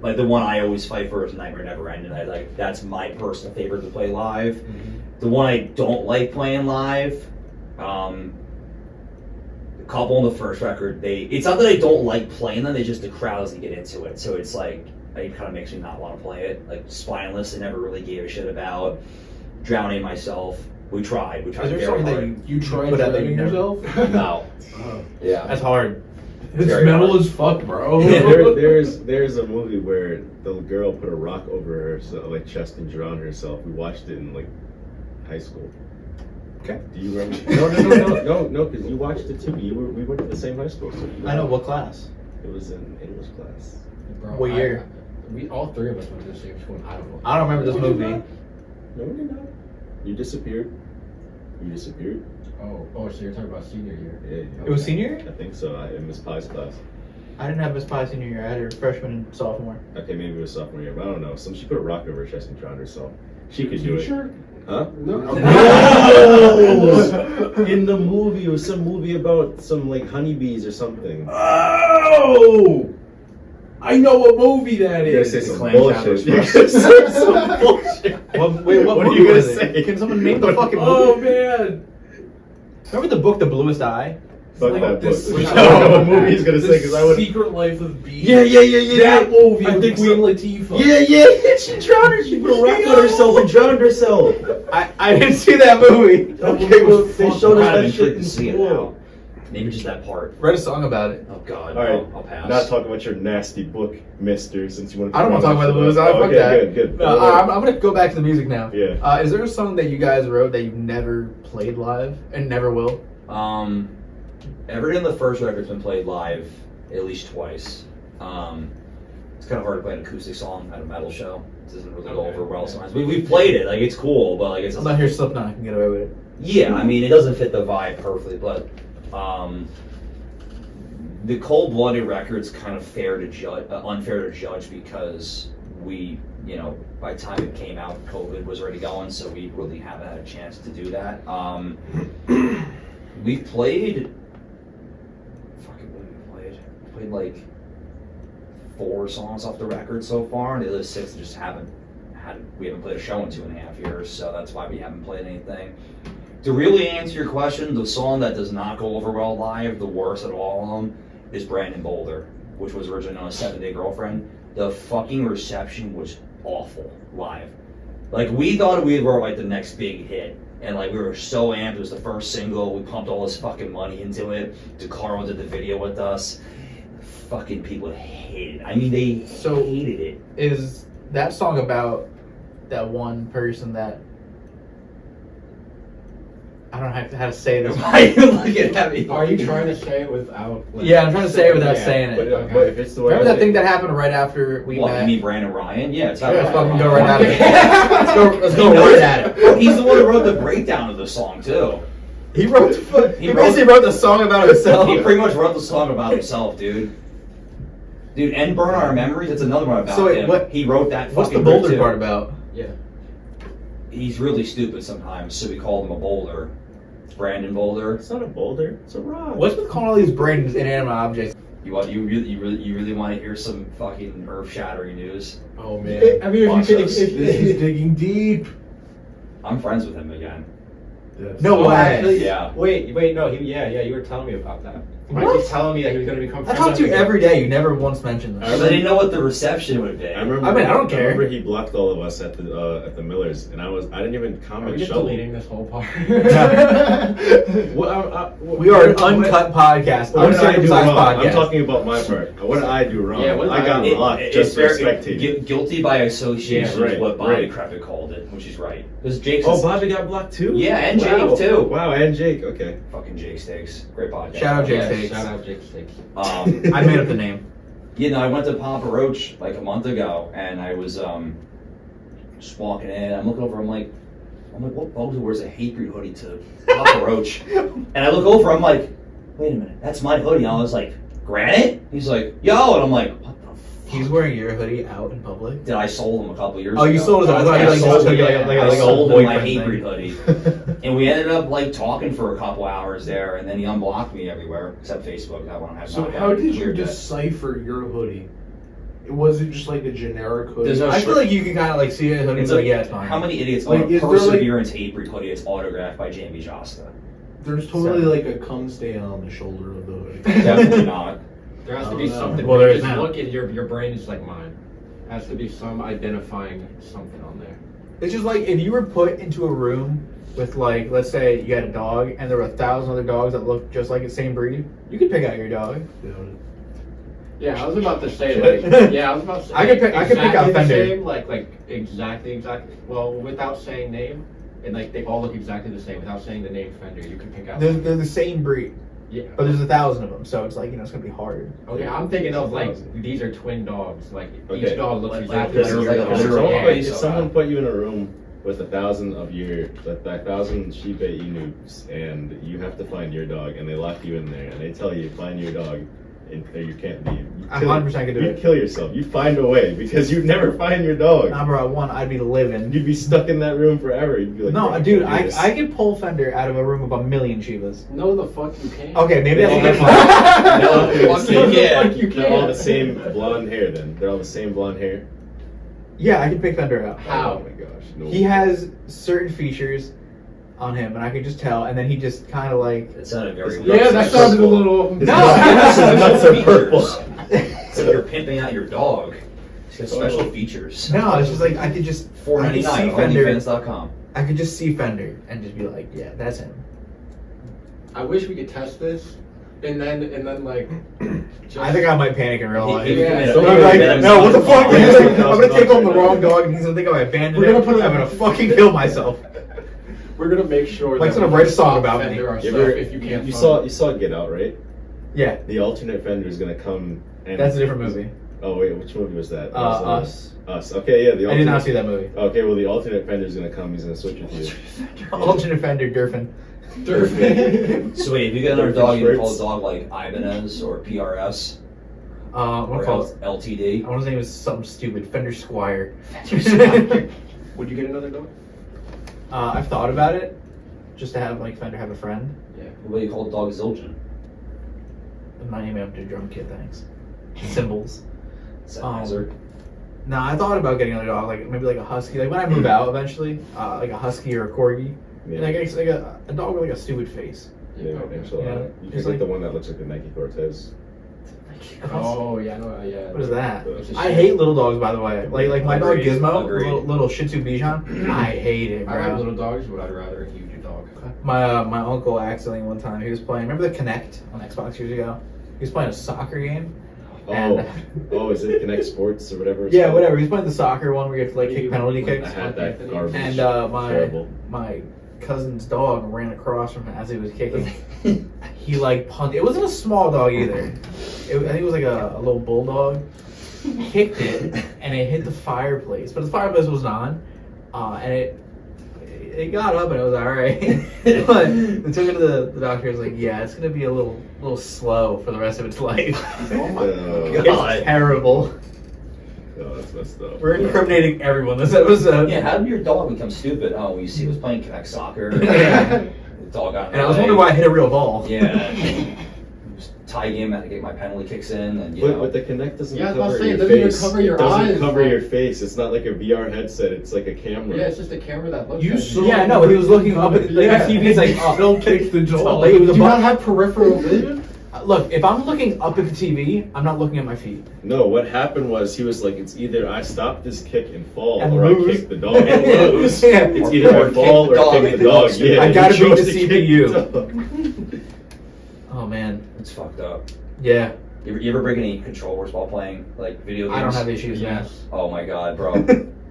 like the one I always fight for is Nightmare Never Ending. That's my personal favorite to play live. Mm-hmm. The one I don't like playing live, a couple on the first record, it's not that I don't like playing them, they just the crowd doesn't get into it. So it's like it kind of makes me not want to play it. Like Spineless, I never really gave a shit about. Drowning Myself. We tried. Is there very something hard. that You tried Put out that drowning you never- yourself? No. Yeah. That's hard. It's Very metal hard. as fuck, bro. There's a movie where the girl put a rock over her chest and drowned herself. We watched it in like high school. Okay. Do you remember? No, because you watched it too. We went to the same high school. So you I know what class. It was in English class. Bro, What year? We all 3 of us went to the same school. I don't know. I don't remember this movie. No, we did not. You disappeared. Oh, so you're talking about senior year? Yeah. It was senior year? I think so. In Miss Pie's class. I didn't have Miss Pie senior year. I had her freshman and sophomore. Okay, maybe it was sophomore year, but I don't know. She put a rock over her chest and drowned herself. She could do it. Sure? Huh? No. In the movie, it was some movie about some like honeybees or something. Oh! I know what movie that You're gonna is. say some Clam bullshit. chowders, You're bro. gonna say some bullshit. What What are movie you gonna was it? say? Can someone name the fucking Oh movie? man! Remember the book, The Bluest Eye? Fuck Like that book. this- I don't know what movie he's gonna The say because I would. Secret Life of Bees. Yeah. That movie I with think Queen so. Latifah. Yeah. She drowned her. She put a rock on herself and drowned herself. I didn't see that movie. Okay, well they showed us I'm that intrigued shit to in see it school. now. Maybe just that part. Read a song about it. Oh God. All right, I'll pass. not talking about your nasty book, Mister. Since you want to. I don't want to talk about The Bluest Eye. Fuck okay, that. Good. No, I'm gonna go back to the music now. Yeah. Is there a song that you guys wrote that you've never played live and never will? Everything on the first record's been played live at least twice. It's kind of hard to play an acoustic song at a metal show. It doesn't really go over well sometimes. We've played it, like it's cool, but like it's I'm not here Slipknot. I can get away with it. yeah. I mean, it doesn't fit the vibe perfectly, but the Kold Blooded record's kind of unfair to judge because we, by the time it came out, COVID was already going, so we really haven't had a chance to do that. We played. Fucking what we played? We played like 4 songs off the record so far, and the other 6 just we haven't played a show in 2.5 years, so that's why we haven't played anything. To really answer your question, the song that does not go over well live, the worst of all of them, is Brandon Boulder, which was originally on a 7-Day Girlfriend. The fucking reception was awful live. Like, we thought we were like the next big hit, and like we were so amped. It was the first single. We pumped all this fucking money into it. DeCaro did the video with us. Fucking people hated it. I mean, they hated it. Is that song about that one person that I don't know how to say this? Why are you looking at me? Are you trying to say it without? Like, Yeah, I'm trying to say it without yeah, saying it. But if it's the way. Remember that thing that happened right after we What, met? you mean Brandon Ryan? Yeah, it's Yeah, not let's fucking go right at it. Let's go He knows right at it. He's the one who wrote the breakdown of the song too. He wrote. He wrote- basically wrote the song about himself. He pretty much wrote the song about himself, dude. Dude, and Burn Our Memories, that's another one about So wait, him. what- He wrote that What's the fucking book, boulder too. part about? Yeah. He's really stupid sometimes, so we call him a boulder. Brandon Boulder. It's not a boulder. It's a rock. What's with calling all these Brandons inanimate objects? You really want to hear some fucking earth-shattering news? Oh man. I mean, Watch if you us. could, This is digging deep. I'm friends with him again. Yes. No way. actually, Yeah. Wait, no, you were telling me about that. What? He was telling me that he was going to become I friends talk to you with me. every day. You never once mentioned I this. Because I didn't know what the reception would be. I remember. I mean, I don't care. remember he blocked all of us at the Millers, and I didn't even Are we comment. just Shovel. deleting this whole part? We are an uncut podcast, What did I do uncircumcised wrong? I'm podcast. talking about my part. What did I do wrong? Yeah, what did I got I do? blocked It's just for very- spectating. guilty by association Yeah, right, is what Bobby right. Crepit called it, which is right. Because Jake's Oh, Bobby got blocked too? Yeah, and Wow. Jake, too. Wow, and Jake. Okay. fucking Jake Steaks. Great podcast. Shout out Jake Yes, Steaks. shout out Jake Steaks. I made up the name. You know, I went to Papa Roach like a month ago, and I was just walking in. I'm looking over. I'm like, what bozo wears a Hatebreed hoodie to Papa Roach? And I look over. I'm like, wait a minute, that's my hoodie. And I was like, Granite? He's like, yo, and I'm like, what the fuck? He's wearing your hoodie out in public. Did I sold him a couple years Oh, ago? you sold it. I thought Yeah, you I like sold just took him, it yeah. like I a sold whole him my boyfriend Hatebreed thing. hoodie. And we ended up like talking for a couple hours there, and then he unblocked me everywhere except Facebook. That one I have So not how done. did you Weird that- decipher your hoodie? Was it just like a generic hoodie? There's no I feel like you can kind of like see it. Hoodie, It's like, like, yeah, it's fine. how many idiots Like, own a is there, like- Perseverance Hatebreed hoodie? It's autographed by Jamie Josta. There's totally like a cum stain on the shoulder of the hoodie. Definitely not. There has to Oh, be no. something. Well, When there you is just now. look at your brain is like mine. Has to be some identifying something on there. It's just like if you were put into a room with like, let's say you had a dog and there were 1,000 other dogs that looked just like the same breed, you could pick out your dog. Yeah, I was about to say like. Yeah, I was about to say. I could pick exactly out the Fender. Same, like exactly. Well, without saying name, and like they all look exactly the same. Without saying the name Fender, you can pick out. They're the same breed, Yeah. but there's 1,000 of them, so it's like, you know, it's gonna be hard. Okay, I'm thinking of like these are twin dogs. Like Okay. each dog looks Like- exactly like like there's your like a dog. literal Yeah. face. If someone put you in a room with 1,000 of your 1,000 Shiba Inus, and you have to find your dog, and they lock you in there, and they tell you find your dog, and or you can't leave. I 100% could do You'd it. kill yourself. You'd find a way because you'd never find your dog. Nah, bro, I'd be living. You'd be stuck in that room forever. You'd be like, No, "I dude, can't do this." I could pull Fender out of a room of 1,000,000 Shivas. No, the fuck you can't. Okay, maybe They that's a all good have- one. they're all Fuck the you same- can't. Fuck you They're all can't. the same blonde hair. Then they're all the same blonde hair. Yeah, I could pick Fender out. How? Oh my gosh. No. He has certain features on him, and I could just tell, and then he just kind of like... It sounded very. Yeah, that sounded a little. His No! nuts- his nuts are purple. So if you're pimping out your dog, it's got special Oh. features. No, it's just like, I could just... I could $4.99 see on Fender. OnlyFans.com. I could just see Fender and just be like, yeah, that's him. I wish we could test this, and then like. Just, I think I might panic in real life. Yeah, so I'm like, I'm no, what the fuck? Yeah, I'm gonna take home the wrong dog, and he's gonna think I abandoned We're gonna him. put it- I'm gonna fucking kill myself. We're gonna make sure. Like, that someone we write a can song stop about me. Fender You ourselves ever- if you can't. you find saw Get Out, right? Yeah, The alternate Fender is gonna come. And that's a different movie. Oh wait, which movie was that? That was, Us. Us. Okay, yeah. The I did not alternate- see that movie. Okay, well the alternate Fender's gonna come. He's gonna switch with you. Alternate Fender, Durfin. Durfin. So wait, if you get another dog, you Shirts. call a dog like Ibanez or PRS I'm gonna or call it. LTD. I want to say it was something stupid. Fender Squire. Would you get another dog? I've thought about it, just to have like Fender have a friend. What do you call a dog? Zildjian. I'm not naming after a drum kit, thanks. Symbols. Sennheiser. Nah, I thought about getting another dog, like maybe like a husky. Like when I move out eventually, like a husky or a corgi. Yeah. Like it's like a dog with like a stupid face. Yeah, actually, Yeah. you Just can like- get the one that looks like the Nike Cortez. Oh yeah, I know. Yeah. What is that? It's a I shit. hate little dogs, by the way. Like my dog Agreed. Gizmo, Agreed. little Shih Tzu Bichon. I hate it, I like bro. little dogs, but I'd rather a huge dog. My uncle accidentally one time he was playing. Remember the Connect on Xbox years ago? He was playing a soccer game. Oh, And- oh, is it Connect Sports or whatever? it's Yeah, called? whatever. He was playing the soccer one where you have to like kick penalty I kicks. I had that garbage. And Terrible. my cousin's dog ran across from him as he was kicking. He like punched. It wasn't a small dog either. I think it was like a little bulldog. Kicked it and it hit the fireplace, but the fireplace wasn't on, and it got up and it was all right. But we took it to the doctor. He was like, yeah, it's gonna be a little slow for the rest of its life. Oh my It's terrible. Oh, that's messed up. We're incriminating everyone this episode. Yeah, how did your dog become stupid? Oh, you see, he was playing connect soccer. Yeah. The dog got in And I the was way. wondering why I hit a real ball. Yeah. Just tie game, had to get my penalty kicks in, and you know. But the Kinect doesn't Yeah, I was about cover to say, it your doesn't even face. cover your It doesn't eyes, cover like- your face. It's not like a VR headset. It's like a camera. Yeah, it's just a camera that looks You at saw- Yeah, no, he was looking up at the TV. He's like, oh, Still kicks the jaw. like it was Do a you not button. have peripheral vision? Look, if I'm looking up at the TV, I'm not looking at my feet. No, what happened was he was like, it's either I stop this kick and fall, And or lose. I kick the dog and lose. Yeah. It's Or either I kick fall the or dog kick and the dog. lose. Yeah, I he gotta beat chose the to kick CPU. the dog. Oh man, It's fucked up. yeah. You ever break any controllers while playing like video games? I don't have issues. Yes. Oh my god, bro!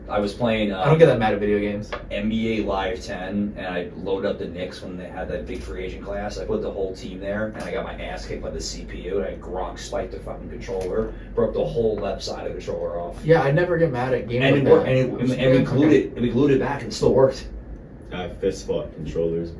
I was playing. I don't get that mad at video games. NBA Live 10, and I loaded up the Knicks when they had that big free agent class. I put the whole team there, and I got my ass kicked by the CPU. And I Gronk spiked the fucking controller, broke the whole left side of the controller off. Yeah, I never get mad at games. And like it worked, that. and we glued it. And we glued it back, and it still worked. I fist fought controllers.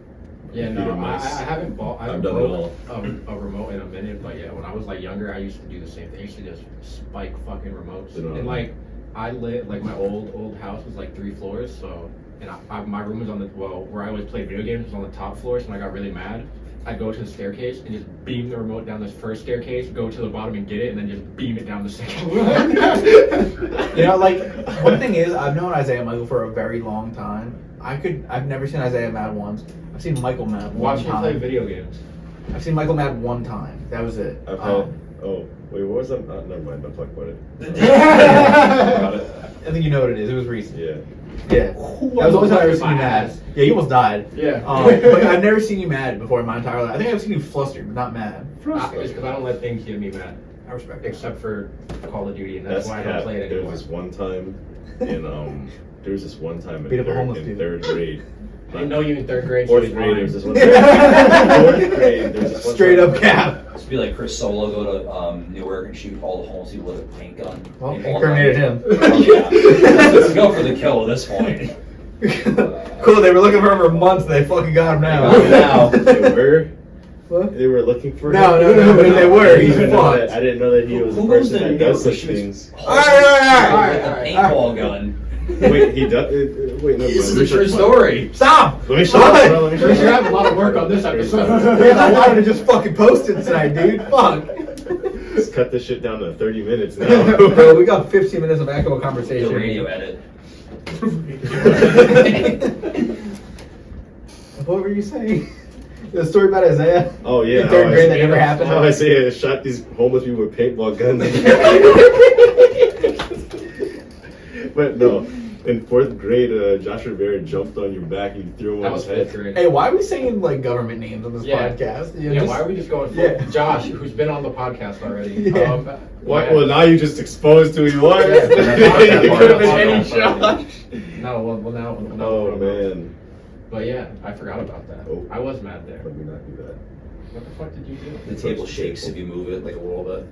Yeah, no, Computer I mice. haven't bought. I I've haven't done it broke a remote in a minute, but yeah, when I was like younger, I used to do the same thing. I used to just spike fucking remotes. You know. And like, I lived like my old house was like 3 floors, so and my room was on the where I always played video games was on the top floor. So when I got really mad, I'd go to the staircase and just beam the remote down this first staircase, go to the bottom and get it, and then just beam it down the second one. You know, like one thing is, I've known Isaiah Michael for a very long time. I've never seen Isaiah mad once. I've seen Michael mad one Watch him play time. video games. I've seen Michael mad one time. That was it. I've had. Oh, wait, what was that? Never mind. Don't talk about it. I think you know what it is. It was recent. Yeah. Yeah. That was the only time I've ever seen you mad. Yeah, you almost died. Yeah. But I've never seen you mad before in my entire life. I think I've seen you flustered, but not mad. It's because I don't let things get me mad, I respect it. except for Call of Duty, and that's why I don't cap. play it There anymore. was this one time in there was this one time Beat in up a homeless in dude. third grade. I didn't know you in 3rd grade. Fourth so grade, there it's was this fine. one. Fourth grade, there was this one Straight time- up cap. Just be like Chris Solo, go to Newark and shoot all the homeless people with a paint gun. Well, Paintball incriminated gun. him. Oh, yeah. Let's go for the kill at this point. Cool, they were looking for him for months. They fucking got him now. Now. They were. What? They were looking for No, him. no, no, but if they were, I he's didn't know fucked. that- I didn't know that he was a Who goes person to that does Newark? such things. Alright, alright, With alright. a paintball gun. Wait, he does. Wait, no. This is a true story. Stop! Let me show What? you. Let me show We're gonna have a you. lot of work on this episode. Man, I wanted to just fucking post it tonight, dude. Fuck. Let's cut this shit down to 30 minutes now. Bro, we got 15 minutes of actual The conversation. radio edit. What were you saying? The story about Isaiah? Oh yeah. In 3rd how grade that never happened? How Isaiah shot these homeless people with paintball guns. But no, in 4th grade, Josh Rivera jumped on your back and you threw him That on was his 5th head. grade. Hey, why are we saying like government names on this Yeah. podcast? Yeah, why are we just going for Yeah. Josh, who's been on the podcast already? Yeah. What? yeah. Well, now you just exposed who he was. Yeah, It could have been any yeah. Josh. No, well now. Oh man. But yeah, I forgot about that. Oh. I was mad there. Let me not do that. What the fuck did you do? The table shakes if you move it like a little bit.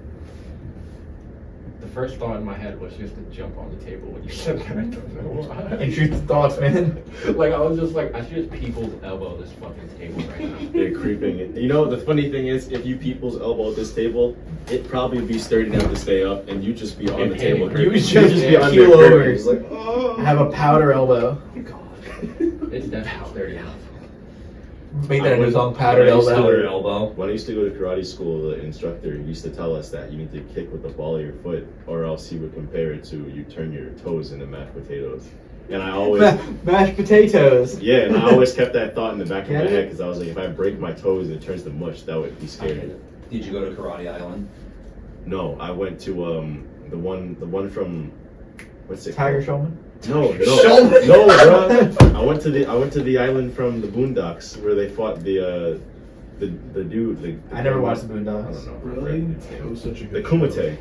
The first thought in my head was just to jump on the table when you said that. I don't know why. Intrusive thoughts, man. Like I was just like, I should just people's elbow this fucking table right now. They're creeping in. You know, the funny thing is, if you people's elbow at this table, it'd probably be sturdy enough to stay up, and you just be on And the table. hang. You curving. just be yeah, on keel there over. curving. It's like, oh. I have a powder elbow. It's definitely sturdy enough. Make that a new When- song, powdered when I used to elbow. Powdered elbow. When I used to go to karate school, the instructor used to tell us that you need to kick with the ball of your foot, or else he would compare it to you turn your toes into mashed potatoes. And I always, Mashed potatoes. yeah, and I always kept that thought in the back of my Get it? head because I was like, if I break my toes and it turns to mush, that would be scary. Did you go to Karate Island? No, I went to the one from what's it? Tiger called? Showman. No, Showman. no, bro. I went to the island from the Boondocks where they fought the dude. I never watched the I Boondocks. don't know. Really? It was such a The good Kumite.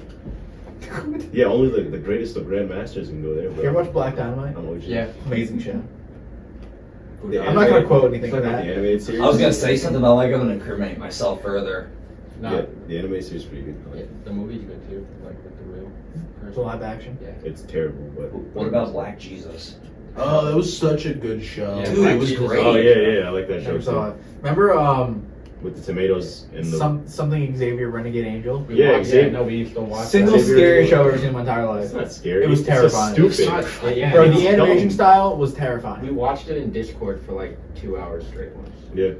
Yeah, only the greatest of grandmasters can go there. Bro. You ever watch Black Dynamite? I'm OG. Yeah. Amazing show. The I'm not gonna quote anything It's for like that. the animated series. I was gonna say something, but I'm like, I'm gonna incriminate myself further. No, Yeah, the animated series is pretty good. yeah, the movie's good too, like with the real It's a person. live action. Yeah. It's terrible, but What about Black Jesus? Oh, that was such a good show. Yeah, Dude, it was great. Oh yeah, I like that show Never saw too. it. Remember With the tomatoes in the. something Xavier Renegade Angel? Yeah, Xavier. No, we still watch Single that. Xavier scariest Angel. show I've ever seen in my entire life. It's not scary. It was it's just terrifying. It's stupid. not- yeah, Bro, it's the animation dumb. style was We terrifying. watched it in Discord for like 2 hours straight once. Yeah,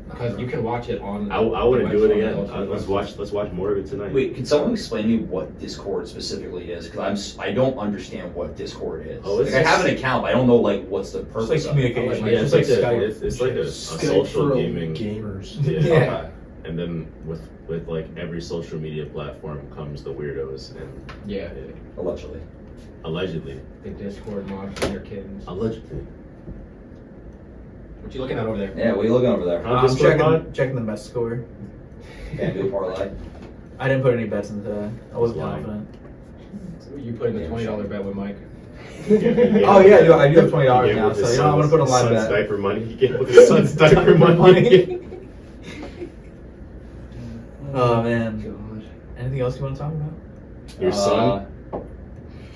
Because you can watch it on. I wouldn't do it again. website. Let's watch more of it tonight. Wait, can someone explain to me what Discord specifically is? Because I don't understand what Discord is. Oh, it's like, I have an just- account, but I don't know like what's the It's purpose like of communication. Yeah, It's it's like like Skype. it's like a Skype social for gaming. gamers. Yeah. Yeah. it. Okay. And then with like every social media platform comes the weirdos and Yeah, Allegedly. allegedly. the Discord mods and their kittens. Allegedly. What you looking at over there? Yeah, what are you looking over there? Huh? I'm Discord mod? checking the best score. Can't do a parlay. I didn't put any bets in today. I wasn't Lying. confident. You put in the $20 bet with Mike. Oh yeah, I do have $20 He gave now, with so his you know I'm gonna put a live son's bet. diaper money. He gave with his son's diaper money. Oh man. Anything else you want to talk about? Your son.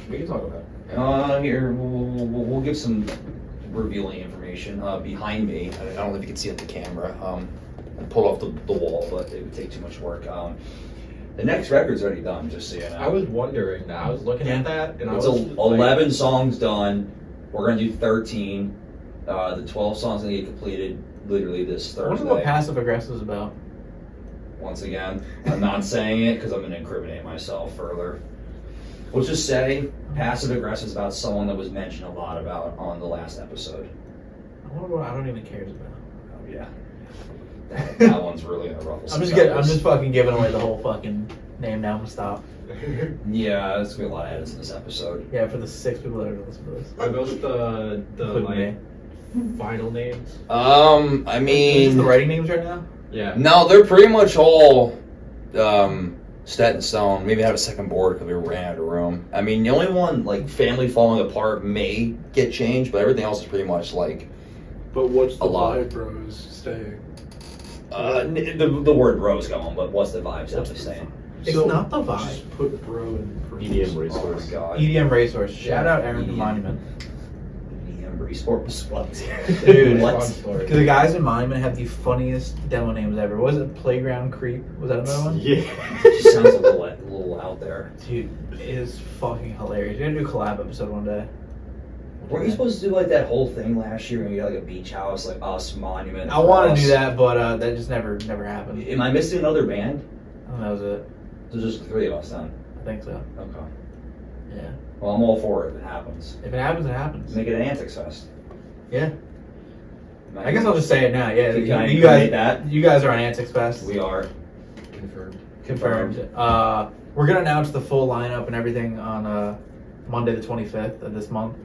We can talk about it. Here, we'll give some revealing information. Behind me, I don't know if you can see it on the camera. I pulled off the wall, but it would take too much work. The next record's already done, just so you know. I was wondering that. I was looking at that, and It's I was 11 songs done. We're gonna do 13. The 12 songs gonna get completed literally this I wonder what Thursday. passive aggressive is about. Once again, I'm not saying it because I'm gonna incriminate myself further. We'll just say passive aggressive is about someone that was mentioned a lot about on the last episode. I wonder what I don't even cares about. Oh yeah, that one's really gonna ruffle some I'm feathers. just fucking giving away the whole fucking name now. I'm gonna stop. Yeah, there's gonna be a lot of edits in this episode. Yeah, for the 6 people that are gonna listen to this. Are those the Including like me. final names? I Is this mean, the writing names right now? Yeah. no, they're pretty much all set in stone. Maybe have a second board because we ran out of room. I mean, the only one like family falling apart may get changed, but everything else is pretty much like But what's the A lot. vibe, bros, staying? the word bro's going, but what's the vibes definitely staying? It's So, not the vibe. Just put bro in EDM Oh my racehorse. god. EDM Racehorse. Shout out Aaron from EDM. Monument. EDM Resource. What? Dude, what? Long story. The guys in Monument have the funniest demo names ever. What was it? Playground Creep? Was that another one? Yeah. She sounds a little out there. Dude, it is fucking hilarious. We're gonna do a collab episode one day. Weren't you supposed to do like that whole thing last year when you got like a beach house, like us, Monument? I want to us? do that, but that just never happened. Am I missing another band? I think that was it. There's just the three of us then. I think so. Okay. Yeah. Well, I'm all for it if it happens. If it happens, it happens. Make it an Antics Fest. Yeah. I guess I'll just say it now. Yeah. Can I You incriminate guys, that? you guys are on Antics Fest. We are. Confirmed. Confirmed. We're gonna announce the full lineup and everything on Monday the 25th of this month.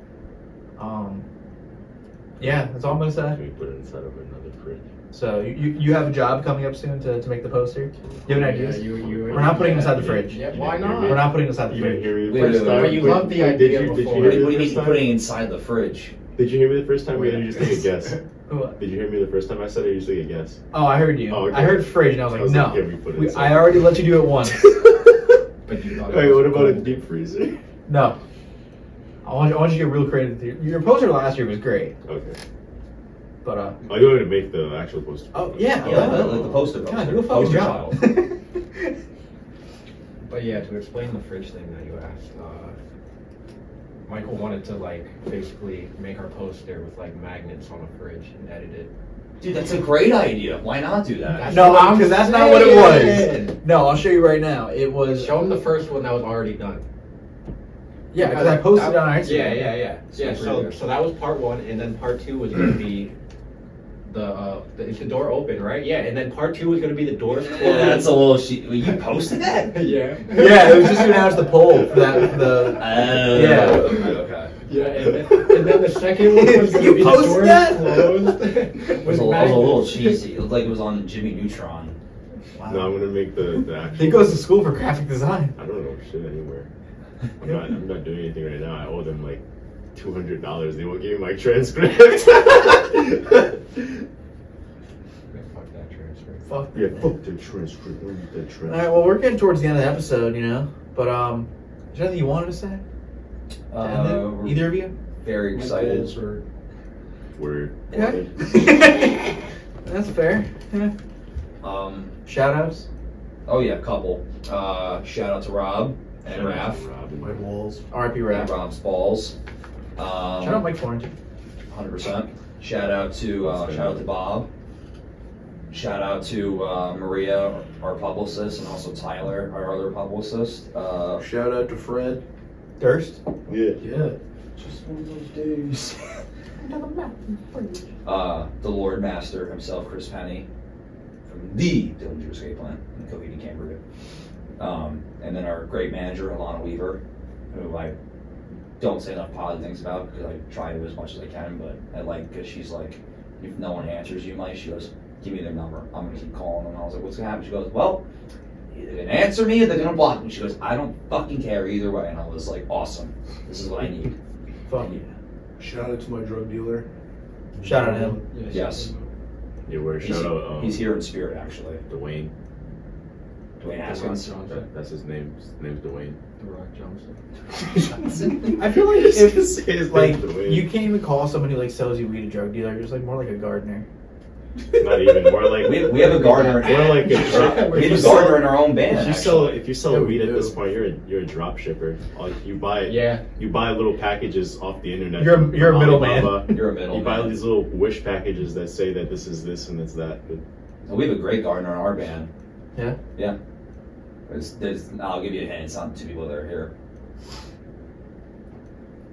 Yeah, that's all I'm gonna say. We put it inside of another fridge. So you have a job coming up soon to make the poster. Do you have any ideas? You We're not putting it inside the fridge. Yeah, why You didn't not? hear We're not putting it inside the You didn't fridge. hear me the Wait, first wait, time. but you loved the Did idea you before. What hear do me you the mean first time? putting it inside the fridge? Did you hear me the first time? Or did you just take a guess? What? Did you hear me the first time I said it? Or you just take a guess? Oh, I heard you. Oh, okay. I heard fridge, and I was like, no. yeah, we put it inside. I already let you do it once. But you thought it Wait, was what about a cool. deep freezer? No. I want you to get real creative. Your poster last year was great, Okay. but Oh, you want me to make the actual poster? oh yeah, Yeah, like the poster. God, do a fucking Poster job. child. But yeah, to explain the fridge thing that you asked, Michael wanted to like basically make our poster with like magnets on a fridge and edit it. Dude, that's a great idea. Why not do that? That's No, what I'm because that's not what it saying. was. No, I'll show you right now. It was Show him the first one that was already done. yeah, because I posted it on our Instagram. Yeah. So that was part one, and then part two was gonna be is the door open, right? Yeah, and then part two was gonna be the doors closed. Yeah, that's a little. You posted that? Yeah. Yeah, it was just to announce the poll for that. Yeah. Okay. Yeah, and then the second one was gonna You be the posted doors that? closed. It was a little cheesy. It looked like it was on Jimmy Neutron. Wow. No, I'm gonna make the actual. He goes to school for graphic design. I don't know shit anywhere. I'm not doing anything right now. I owe them like $200. They won't give me my transcript. Fuck that transfer. Fuck. Yeah, fuck the transcript. Where's the transcript? All right, well, we're getting towards the end of the episode, you know. But is there anything you wanted to say? To end it? Either of you? very My excited. balls hurt. We're Okay. That's fair. Yeah. Shout outs. Oh yeah, couple. Shout out to Rob and Raph. My balls. RIP And Rap. Rob's balls. Shout out Mike Florentine. 100%. Shout out to Bob. Shout out to Maria, our publicist, and also Tyler, our other publicist. Shout out to Fred. Durst. Yeah. Yeah. Just one of those days. The Lord Master himself, Chris Penny, from the Dillinger Escape Plan in Coheed Cambria. And then our great manager, Alana Weaver, who I don't say enough positive things about because I try to as much as I can, but I like because she's like, if no one answers you, Mike, she goes, give me their number. I'm gonna keep calling them. And I was like, what's gonna happen? She goes, well, they're gonna answer me or they're gonna block me. She goes, I don't fucking care either way. And I was like, awesome. This is what I need. Fuck yeah. Shout out to my drug dealer. Shout out him. Yes. Yeah, we're shout out. He's here in spirit, actually. Dwayne. Dwayne Haskins. That's his name. His name's Dwayne. The Rock Johnson. I feel like if His like name's Dwayne. you can't even call somebody who like sells you weed a drug dealer. You're just like more like a gardener. Not even more like We have a gardener. We're like a drop. We have a gardener in our own band. If you sell Yeah, weed we at this do. point, you're a drop shipper. You buy Yeah. you buy little packages off the internet. You're from a middleman. Alibaba. You're a middleman. You buy these little wish packages that say that this is this and it's that. But We have a great gardener in our band. Yeah? Yeah. I'll give you a hint. It's not two people that are here.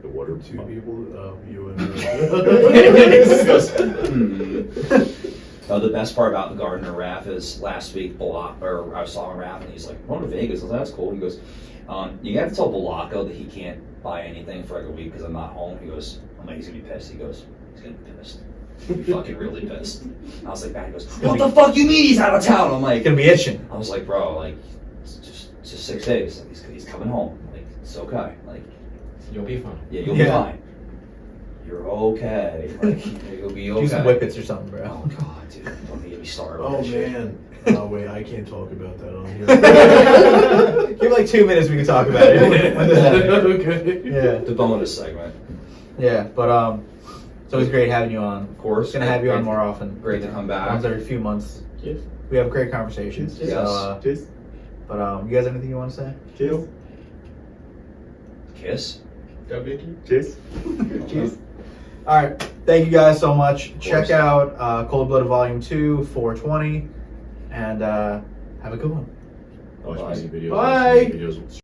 the water. Two people. You and The best part about the gardener Raph is last week I was talking to Raph and he's like, I'm going to Vegas. I was like, that's cool. He goes, you have to tell Balaco that he can't buy anything for like a week because I'm not home. He goes, I'm like, he's gonna be pissed. He goes, he's gonna be pissed. He's gonna be fucking really pissed. I was like, he goes, what the fuck you mean he's out of town? I'm like, Gonna be itching. I was like, bro, like, it's just 6 days. Like, he's coming home. Like, it's okay. Like, You'll be fine. yeah, you'll be fine. You're okay. Like, you'll be okay. Do some whippets or something, bro. Oh god, dude, don't get me started. oh on that shit. man. Oh wait, I can't talk about that on here. Give like 2 minutes, we can talk about it. Okay. Yeah. The bonus segment, Yeah, but it's always great having you on. of course. It's gonna have you on more often. Great to come back. Once every few months. Cheers. We have great conversations. Yes. So, Cheers. but you guys have anything you want to say? Cheers. Kiss. Go, Vicky. Cheers. Cheers. All right. Thank you guys so much. course. Check out Kold Blooded Vol.2 420 and have a good one. Watch Bye. music videos. Bye. Videos.